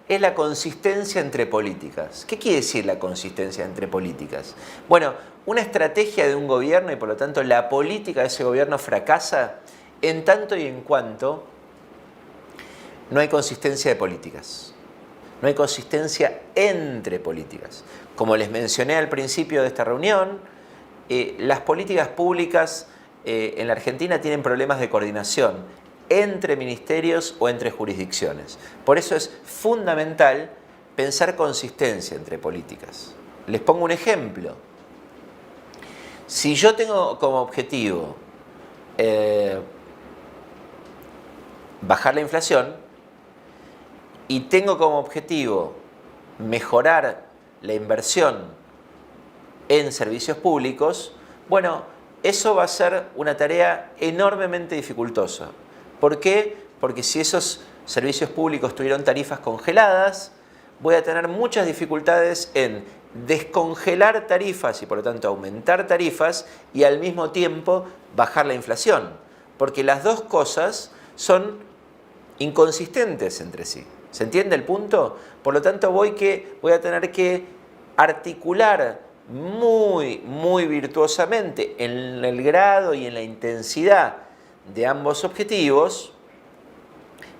es la consistencia entre políticas. ¿Qué quiere decir la consistencia entre políticas? Bueno, una estrategia de un gobierno y por lo tanto la política de ese gobierno fracasa en tanto y en cuanto no hay consistencia de políticas. No hay consistencia entre políticas. Como les mencioné al principio de esta reunión, las políticas públicas en la Argentina tienen problemas de coordinación entre ministerios o entre jurisdicciones. Por eso es fundamental pensar consistencia entre políticas. Les pongo un ejemplo. Si yo tengo como objetivo bajar la inflación y tengo como objetivo mejorar la inversión en servicios públicos, bueno, eso va a ser una tarea enormemente dificultosa. ¿Por qué? Porque si esos servicios públicos tuvieron tarifas congeladas, voy a tener muchas dificultades en descongelar tarifas y por lo tanto aumentar tarifas y al mismo tiempo bajar la inflación, porque las dos cosas son inconsistentes entre sí. ¿Se entiende el punto? Por lo tanto voy a tener que articular muy virtuosamente en el grado y en la intensidad de ambos objetivos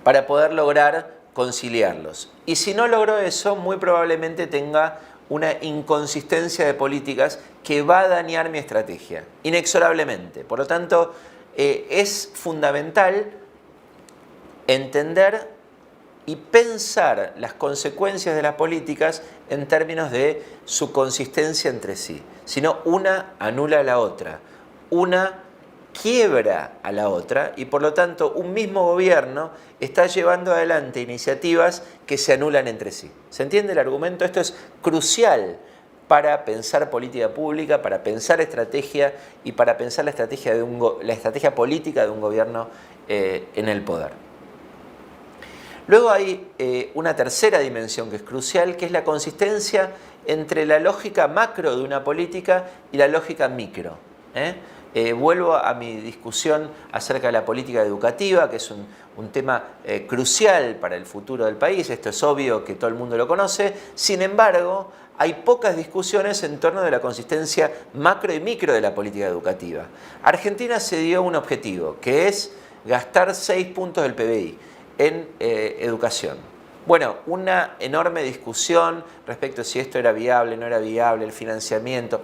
para poder lograr conciliarlos. Y si no logro eso, muy probablemente tenga una inconsistencia de políticas que va a dañar mi estrategia, inexorablemente. Por lo tanto, es fundamental entender y pensar las consecuencias de las políticas en términos de su consistencia entre sí. Si no, una anula a la otra, una quiebra a la otra y por lo tanto un mismo gobierno está llevando adelante iniciativas que se anulan entre sí. ¿Se entiende el argumento? Esto es crucial para pensar política pública, para pensar estrategia y para pensar la estrategia política de un gobierno en el poder. Luego hay una tercera dimensión que es crucial, que es la consistencia entre la lógica macro de una política y la lógica micro. Vuelvo a mi discusión acerca de la política educativa, que es un tema crucial para el futuro del país. Esto es obvio que todo el mundo lo conoce. Sin embargo, hay pocas discusiones en torno de la consistencia macro y micro de la política educativa. Argentina se dio un objetivo, que es gastar 6 puntos del PBI en educación. Bueno, una enorme discusión respecto a si esto era viable, no era viable, el financiamiento.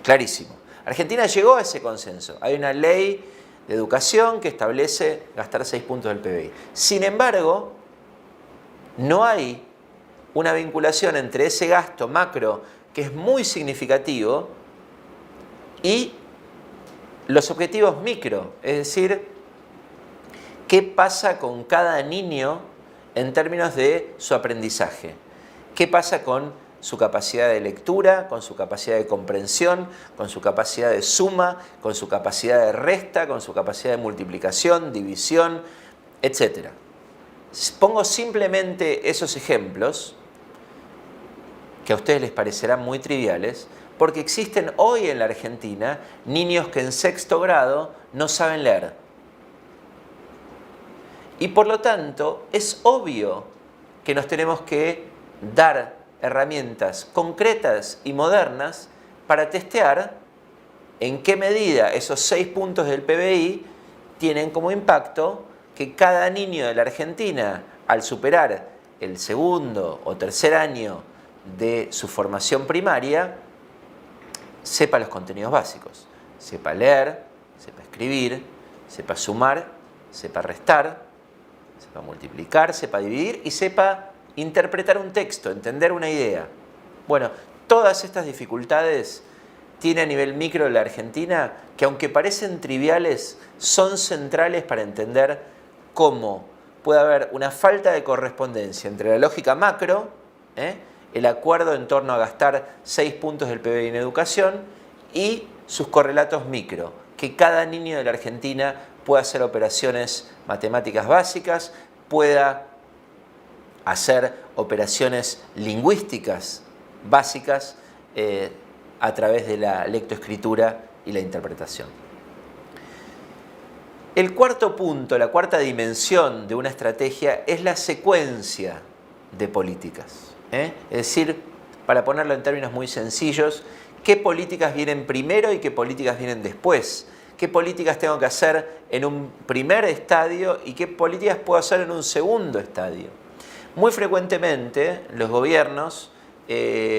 Clarísimo. Argentina llegó a ese consenso. Hay una ley de educación que establece gastar 6 puntos del PBI. Sin embargo, no hay una vinculación entre ese gasto macro, que es muy significativo, y los objetivos micro, es decir, ¿Qué pasa con cada niño en términos de su aprendizaje? ¿Qué pasa con su capacidad de lectura, con su capacidad de comprensión, con su capacidad de suma, con su capacidad de resta, con su capacidad de multiplicación, división, etcétera? Pongo simplemente esos ejemplos, que a ustedes les parecerán muy triviales, porque existen hoy en la Argentina niños que en sexto grado no saben leer. Y por lo tanto, es obvio que nos tenemos que dar herramientas concretas y modernas para testear en qué medida esos 6 puntos del PBI tienen como impacto que cada niño de la Argentina, al superar el segundo o tercer año de su formación primaria, sepa los contenidos básicos. Sepa leer, sepa escribir, sepa sumar, sepa restar, sepa multiplicar, sepa dividir y sepa interpretar un texto, entender una idea. Bueno, todas estas dificultades tiene a nivel micro la Argentina que, aunque parecen triviales, son centrales para entender cómo puede haber una falta de correspondencia entre la lógica macro, el acuerdo en torno a gastar 6 puntos del PBI en educación, y sus correlatos micro, que cada niño de la Argentina pueda hacer operaciones matemáticas básicas, pueda hacer operaciones lingüísticas básicas a través de la lectoescritura y la interpretación. El cuarto punto, la cuarta dimensión de una estrategia es la secuencia de políticas. Es decir, para ponerlo en términos muy sencillos, ¿qué políticas vienen primero y qué políticas vienen después? ¿Qué políticas tengo que hacer en un primer estadio y qué políticas puedo hacer en un segundo estadio? Muy frecuentemente los gobiernos,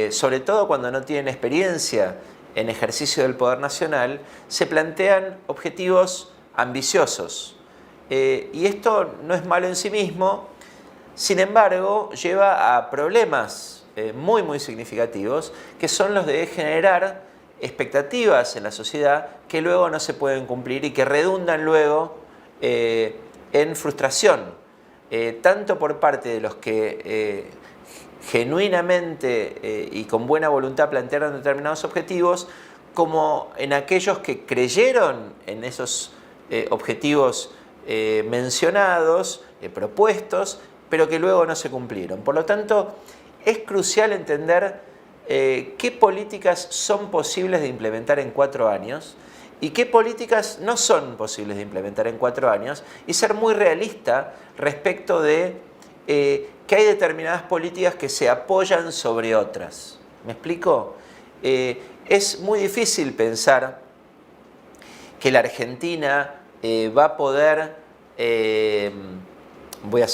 sobre todo cuando no tienen experiencia en ejercicio del poder nacional, se plantean objetivos ambiciosos. Y esto no es malo en sí mismo, sin embargo, lleva a problemas muy significativos, que son los de generar expectativas en la sociedad que luego no se pueden cumplir y que redundan luego en frustración, tanto por parte de los que genuinamente y con buena voluntad plantearon determinados objetivos, como en aquellos que creyeron en esos objetivos mencionados, propuestos, pero que luego no se cumplieron. Por lo tanto, es crucial entender qué políticas son posibles de implementar en 4 años y qué políticas no son posibles de implementar en 4 años, y ser muy realista respecto de que hay determinadas políticas que se apoyan sobre otras. ¿Me explico? Es muy difícil pensar que la Argentina va a poder, voy a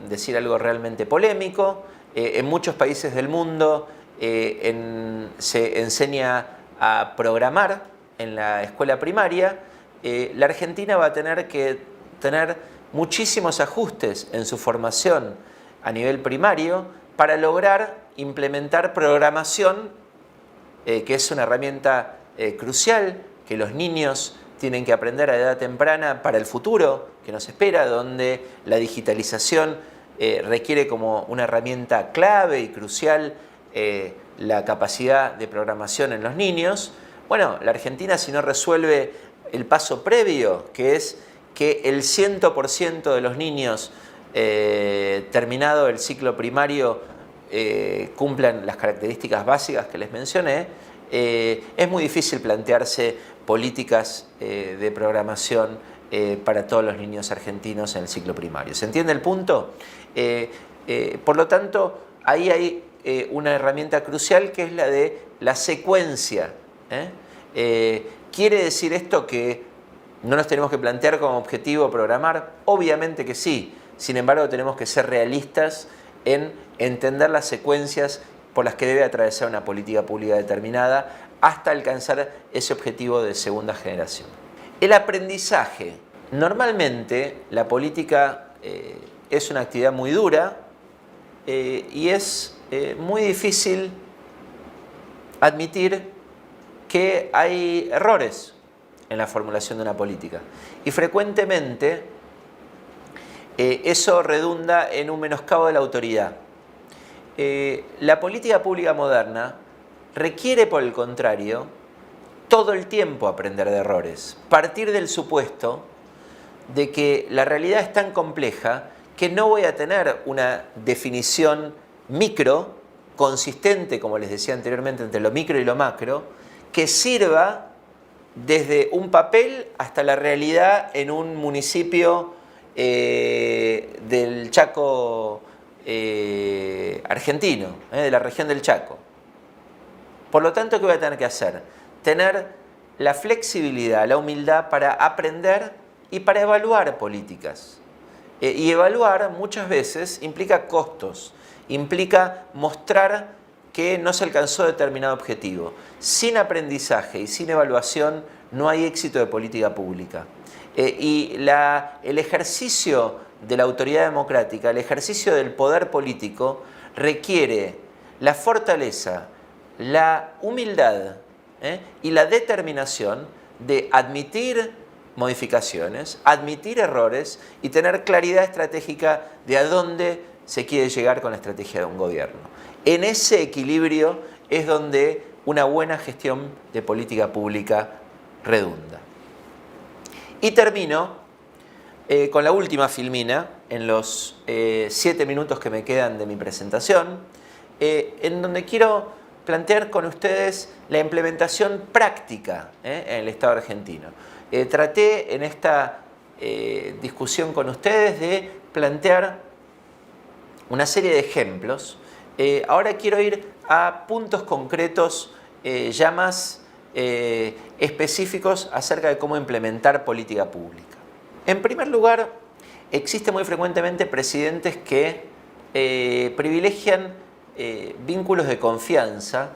decir algo realmente polémico, en muchos países del mundo se enseña a programar en la escuela primaria. La Argentina va a tener que tener muchísimos ajustes en su formación a nivel primario para lograr implementar programación, que es una herramienta crucial que los niños tienen que aprender a edad temprana para el futuro que nos espera, donde la digitalización requiere como una herramienta clave y crucial la capacidad de programación en los niños. Bueno, la Argentina, si no resuelve el paso previo, que es que el 100% de los niños terminado el ciclo primario cumplan las características básicas que les mencioné, es muy difícil plantearse políticas de programación para todos los niños argentinos en el ciclo primario. ¿Se entiende el punto? Por lo tanto, ahí hay una herramienta crucial, que es la de la secuencia. ¿Quiere decir esto que no nos tenemos que plantear como objetivo programar? Obviamente que sí. Sin embargo, tenemos que ser realistas en entender las secuencias por las que debe atravesar una política pública determinada hasta alcanzar ese objetivo de segunda generación. El aprendizaje. Normalmente la política es una actividad muy dura y es muy difícil admitir que hay errores en la formulación de una política. Y frecuentemente eso redunda en un menoscabo de la autoridad. La política pública moderna requiere, por el contrario, todo el tiempo aprender de errores, partir del supuesto de que la realidad es tan compleja que no voy a tener una definición micro, consistente, como les decía anteriormente, entre lo micro y lo macro, que sirva desde un papel hasta la realidad en un municipio del Chaco argentino, de la región del Chaco. Por lo tanto, ¿qué voy a tener que hacer? Tener la flexibilidad, la humildad para aprender y para evaluar políticas. Y evaluar muchas veces implica costos, implica mostrar que no se alcanzó determinado objetivo. Sin aprendizaje y sin evaluación no hay éxito de política pública. El ejercicio de la autoridad democrática, el ejercicio del poder político requiere la fortaleza, la humildad y la determinación de admitir modificaciones, admitir errores y tener claridad estratégica de a dónde se quiere llegar con la estrategia de un gobierno. En ese equilibrio es donde una buena gestión de política pública redunda. Y termino con la última filmina, en los 7 minutos que me quedan de mi presentación, en donde quiero plantear con ustedes la implementación práctica en el Estado argentino. Traté en esta discusión con ustedes de plantear una serie de ejemplos. Ahora quiero ir a puntos concretos ya más específicos acerca de cómo implementar política pública. En primer lugar, existen muy frecuentemente presidentes que privilegian vínculos de confianza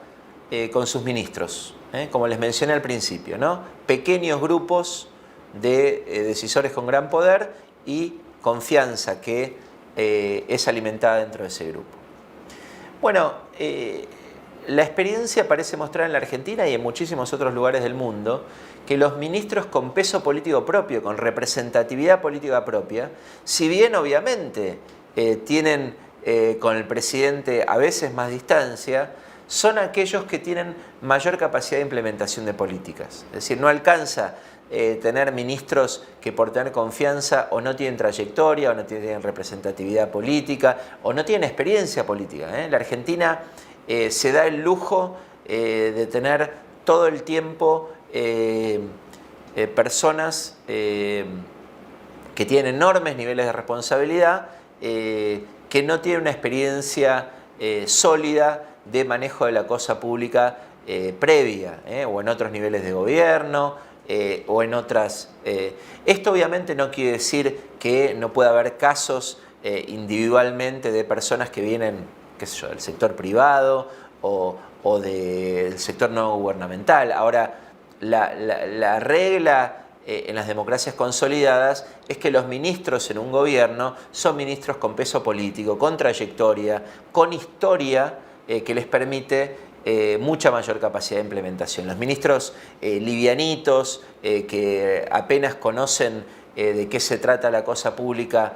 con sus ministros, como les mencioné al principio, ¿no? Pequeños grupos de decisores con gran poder y confianza que es alimentada dentro de ese grupo. Bueno, la experiencia parece mostrar en la Argentina y en muchísimos otros lugares del mundo que los ministros con peso político propio, con representatividad política propia, si bien obviamente tienen con el presidente a veces más distancia, son aquellos que tienen mayor capacidad de implementación de políticas. Es decir, no alcanza tener ministros que por tener confianza o no tienen trayectoria o no tienen representatividad política o no tienen experiencia política. La Argentina se da el lujo de tener todo el tiempo personas que tienen enormes niveles de responsabilidad, que no tienen una experiencia sólida de manejo de la cosa pública previa, o en otros niveles de gobierno, o en otras. Esto obviamente no quiere decir que no pueda haber casos individualmente de personas que vienen, qué sé yo, del sector privado o del sector no gubernamental. Ahora, la regla en las democracias consolidadas es que los ministros en un gobierno son ministros con peso político, con trayectoria, con historia que les permite mucha mayor capacidad de implementación. Los ministros livianitos, que apenas conocen de qué se trata la cosa pública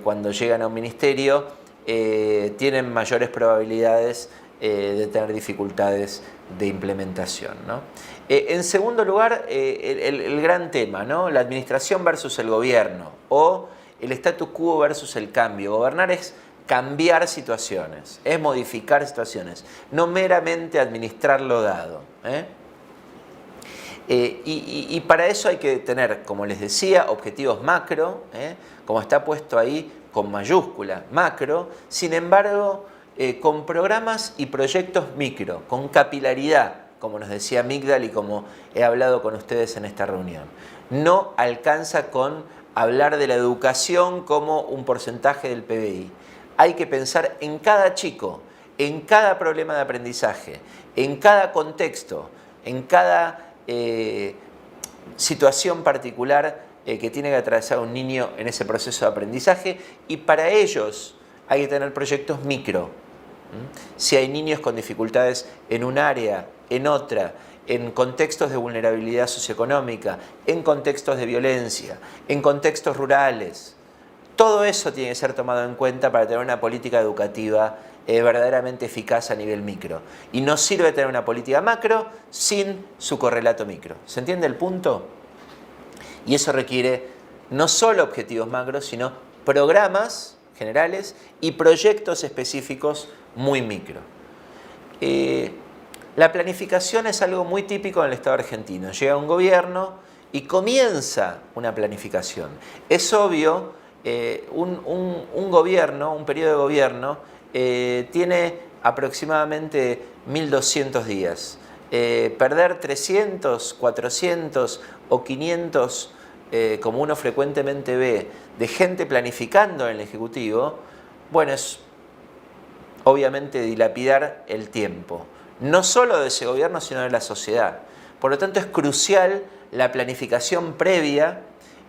cuando llegan a un ministerio, tienen mayores probabilidades de tener dificultades de implementación, ¿no? En segundo lugar, el gran tema, ¿no? La administración versus el gobierno o el statu quo versus el cambio. Gobernar es cambiar situaciones, es modificar situaciones, no meramente administrar lo dado. Y para eso hay que tener, como les decía, objetivos macro, como está puesto ahí con mayúscula, macro, sin embargo, con programas y proyectos micro, con capilaridad, como nos decía Migdal y como he hablado con ustedes en esta reunión. No alcanza con hablar de la educación como un porcentaje del PBI. Hay que pensar en cada chico, en cada problema de aprendizaje, en cada contexto, en cada situación particular que tiene que atravesar un niño en ese proceso de aprendizaje, y para ellos hay que tener proyectos micro. Si hay niños con dificultades en un área, en otra, en contextos de vulnerabilidad socioeconómica, en contextos de violencia, en contextos rurales, Todo eso tiene que ser tomado en cuenta para tener una política educativa verdaderamente eficaz a nivel micro. Y no sirve tener una política macro sin su correlato micro. ¿Se entiende el punto? Y eso requiere no solo objetivos macros, sino programas generales y proyectos específicos muy micro. La planificación es algo muy típico en el Estado argentino. Llega un gobierno y comienza una planificación. Es obvio, un gobierno, un periodo de gobierno, tiene aproximadamente 1200 días. Perder 300, 400 o 500, como uno frecuentemente ve, de gente planificando en el Ejecutivo, bueno, es obviamente dilapidar el tiempo, no solo de ese gobierno, sino de la sociedad. Por lo tanto, es crucial la planificación previa,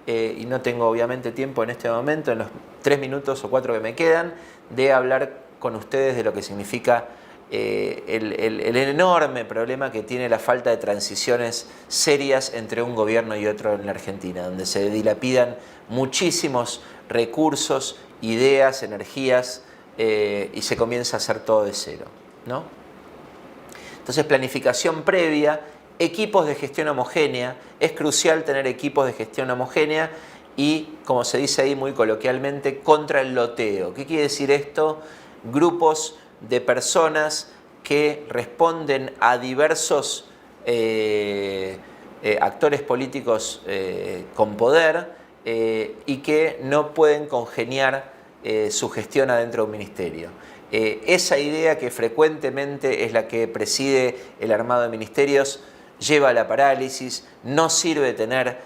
y no tengo obviamente tiempo en este momento, en los 3 minutos o 4 que me quedan, de hablar con ustedes de lo que significa el enorme problema que tiene la falta de transiciones serias entre un gobierno y otro en la Argentina, donde se dilapidan muchísimos recursos, ideas, energías, y se comienza a hacer todo de cero, ¿no? Entonces, planificación previa, equipos de gestión homogénea. Es crucial tener equipos de gestión homogénea y, como se dice ahí muy coloquialmente, contra el loteo. ¿Qué quiere decir esto? Grupos de personas que responden a diversos actores políticos con poder y que no pueden congeniar su gestión adentro de un ministerio. Esa idea, que frecuentemente es la que preside el armado de ministerios, lleva a la parálisis. No sirve tener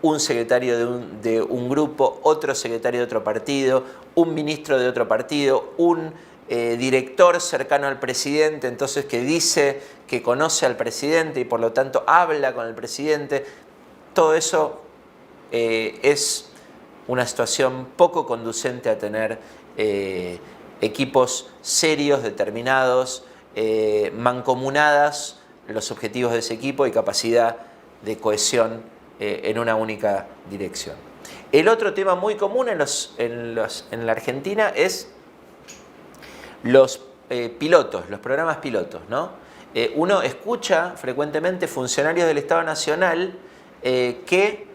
un secretario de un grupo, otro secretario de otro partido, un ministro de otro partido, un director cercano al presidente, entonces que dice que conoce al presidente y por lo tanto habla con el presidente. Todo eso es una situación poco conducente a tener equipos serios, determinados, mancomunadas los objetivos de ese equipo y capacidad de cohesión en una única dirección. El otro tema muy común en la Argentina es los pilotos, los programas pilotos, ¿no? Uno escucha frecuentemente funcionarios del Estado Nacional que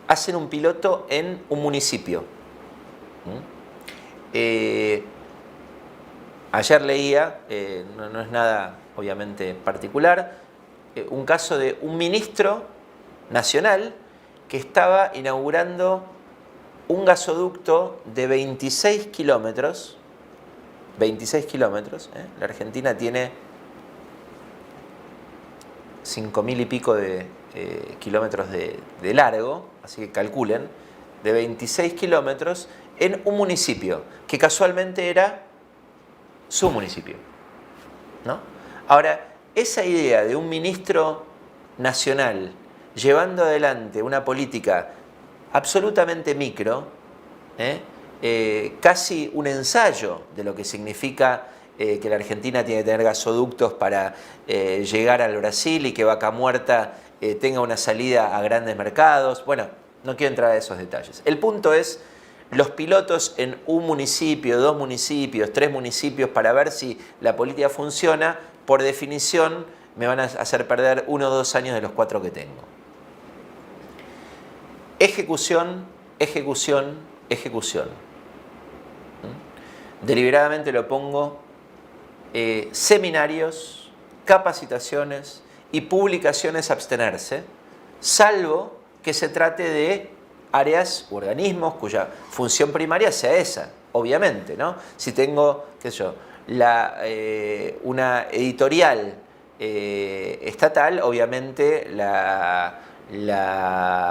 hacen un piloto en un municipio. Ayer leía, no es nada obviamente particular, un caso de un ministro nacional que estaba inaugurando un gasoducto de 26 kilómetros. 26 kilómetros. La Argentina tiene 5.000 y pico de kilómetros de largo, así que calculen, de 26 kilómetros en un municipio que casualmente era su municipio, ¿no? Ahora, esa idea de un ministro nacional llevando adelante una política absolutamente micro, casi un ensayo de lo que significa que la Argentina tiene que tener gasoductos para llegar al Brasil y que Vaca Muerta tenga una salida a grandes mercados. Bueno, no quiero entrar a esos detalles. El punto es los pilotos en un municipio, 2 municipios, 3 municipios para ver si la política funciona, por definición me van a hacer perder 1 o 2 años de los 4 que tengo. Ejecución, ejecución, ejecución. Deliberadamente lo pongo, seminarios, capacitaciones y publicaciones abstenerse, salvo que se trate de áreas u organismos cuya función primaria sea esa, obviamente, ¿no? Si tengo, qué sé yo, una editorial estatal, obviamente la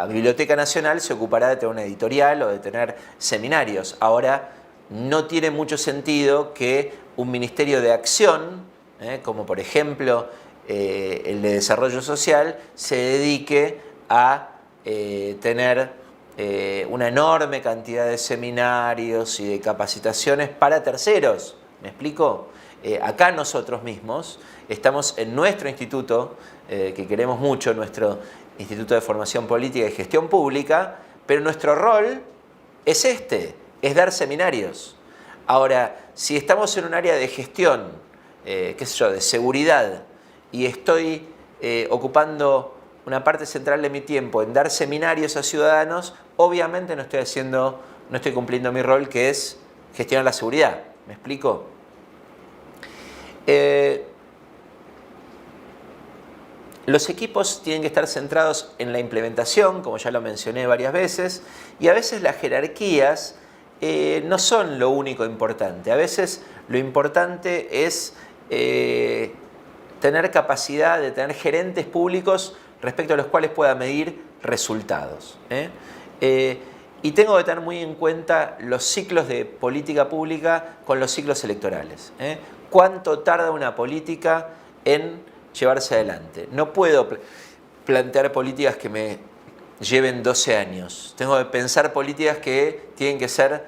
Biblioteca Nacional se ocupará de tener una editorial o de tener seminarios. Ahora, no tiene mucho sentido que un ministerio de acción, como por ejemplo el de Desarrollo Social, se dedique a tener una enorme cantidad de seminarios y de capacitaciones para terceros. ¿Me explico? Acá nosotros mismos estamos en nuestro instituto, que queremos mucho, nuestro Instituto de Formación Política y Gestión Pública, pero nuestro rol es es dar seminarios. Ahora, si estamos en un área de gestión, qué sé yo, de seguridad, y estoy ocupando una parte central de mi tiempo en dar seminarios a ciudadanos, obviamente no estoy cumpliendo mi rol, que es gestionar la seguridad. ¿Me explico? Los equipos tienen que estar centrados en la implementación, como ya lo mencioné varias veces, y a veces las jerarquías no son lo único importante. A veces lo importante es tener capacidad de tener gerentes públicos respecto a los cuales pueda medir resultados. Y tengo que tener muy en cuenta los ciclos de política pública con los ciclos electorales. ¿Cuánto tarda una política en llevarse adelante? No puedo plantear políticas que me lleven 12 años. Tengo que pensar políticas que tienen que ser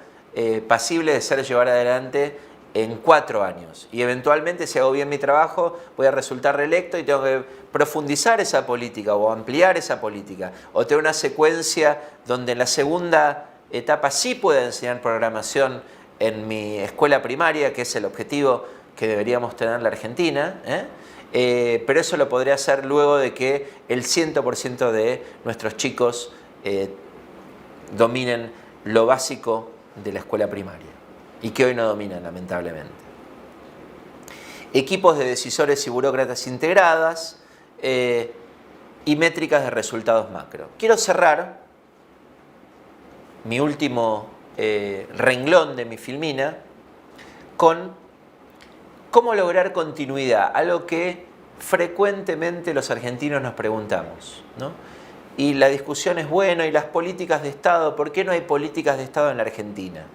pasibles de ser llevadas adelante en 4 años. Y eventualmente, si hago bien mi trabajo, voy a resultar reelecto y tengo que profundizar esa política o ampliar esa política. O tener una secuencia donde en la segunda etapa sí pueda enseñar programación en mi escuela primaria, que es el objetivo que deberíamos tener en la Argentina, pero eso lo podré hacer luego de que el 100% de nuestros chicos dominen lo básico de la escuela primaria y que hoy no dominan, lamentablemente. Equipos de decisores y burócratas integradas y métricas de resultados macro. Quiero cerrar mi último renglón de mi filmina con cómo lograr continuidad, algo que frecuentemente los argentinos nos preguntamos, ¿no? Y la discusión es, bueno, ¿y las políticas de Estado? ¿Por qué no hay políticas de Estado en la Argentina?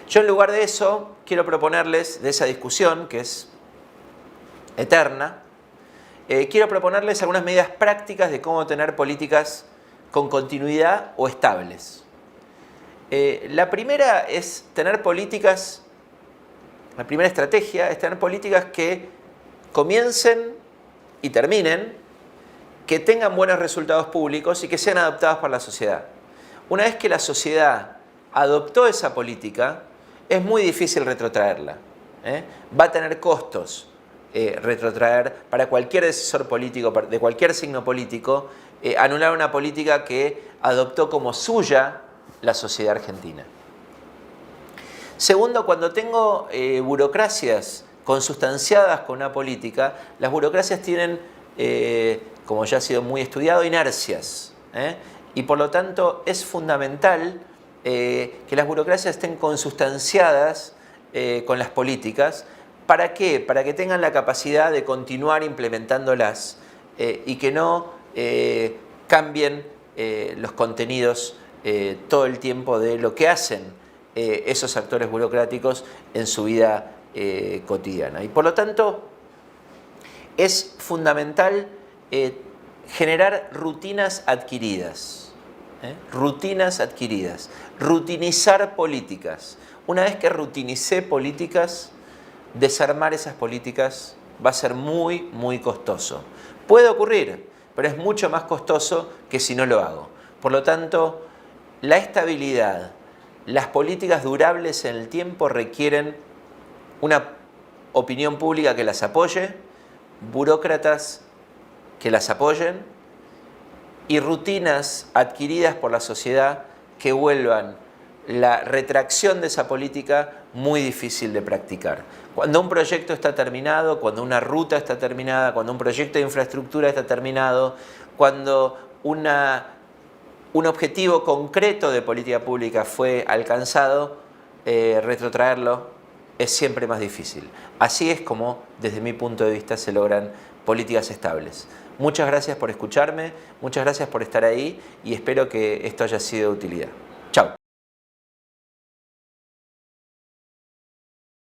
Yo, en lugar de eso, quiero proponerles, de esa discusión, que es eterna, quiero proponerles algunas medidas prácticas de cómo tener políticas con continuidad o estables. La primera es tener políticas. La primera estrategia es tener políticas que comiencen y terminen, que tengan buenos resultados públicos y que sean adoptadas por la sociedad. Una vez que la sociedad adoptó esa política, es muy difícil retrotraerla. Va a tener costos retrotraer para cualquier decisor político, de cualquier signo político, anular una política que adoptó como suya la sociedad argentina. Segundo, cuando tengo burocracias consustanciadas con una política, las burocracias tienen, como ya ha sido muy estudiado, inercias. Y por lo tanto es fundamental que las burocracias estén consustanciadas con las políticas. ¿Para qué? Para que tengan la capacidad de continuar implementándolas y que no cambien los contenidos todo el tiempo de lo que hacen esos actores burocráticos en su vida cotidiana. Y por lo tanto es fundamental generar rutinas adquiridas. Rutinas adquiridas. Rutinizar políticas. Una vez que rutinicé políticas, desarmar esas políticas va a ser muy, muy costoso. Puede ocurrir, pero es mucho más costoso que si no lo hago. Por lo tanto, la estabilidad, las políticas durables en el tiempo requieren una opinión pública que las apoye, burócratas que las apoyen y rutinas adquiridas por la sociedad que vuelvan la retracción de esa política muy difícil de practicar. Cuando un proyecto está terminado, cuando una ruta está terminada, cuando un proyecto de infraestructura está terminado, cuando un objetivo concreto de política pública fue alcanzado, retrotraerlo es siempre más difícil. Así es como, desde mi punto de vista, se logran políticas estables. Muchas gracias por escucharme, muchas gracias por estar ahí y espero que esto haya sido de utilidad.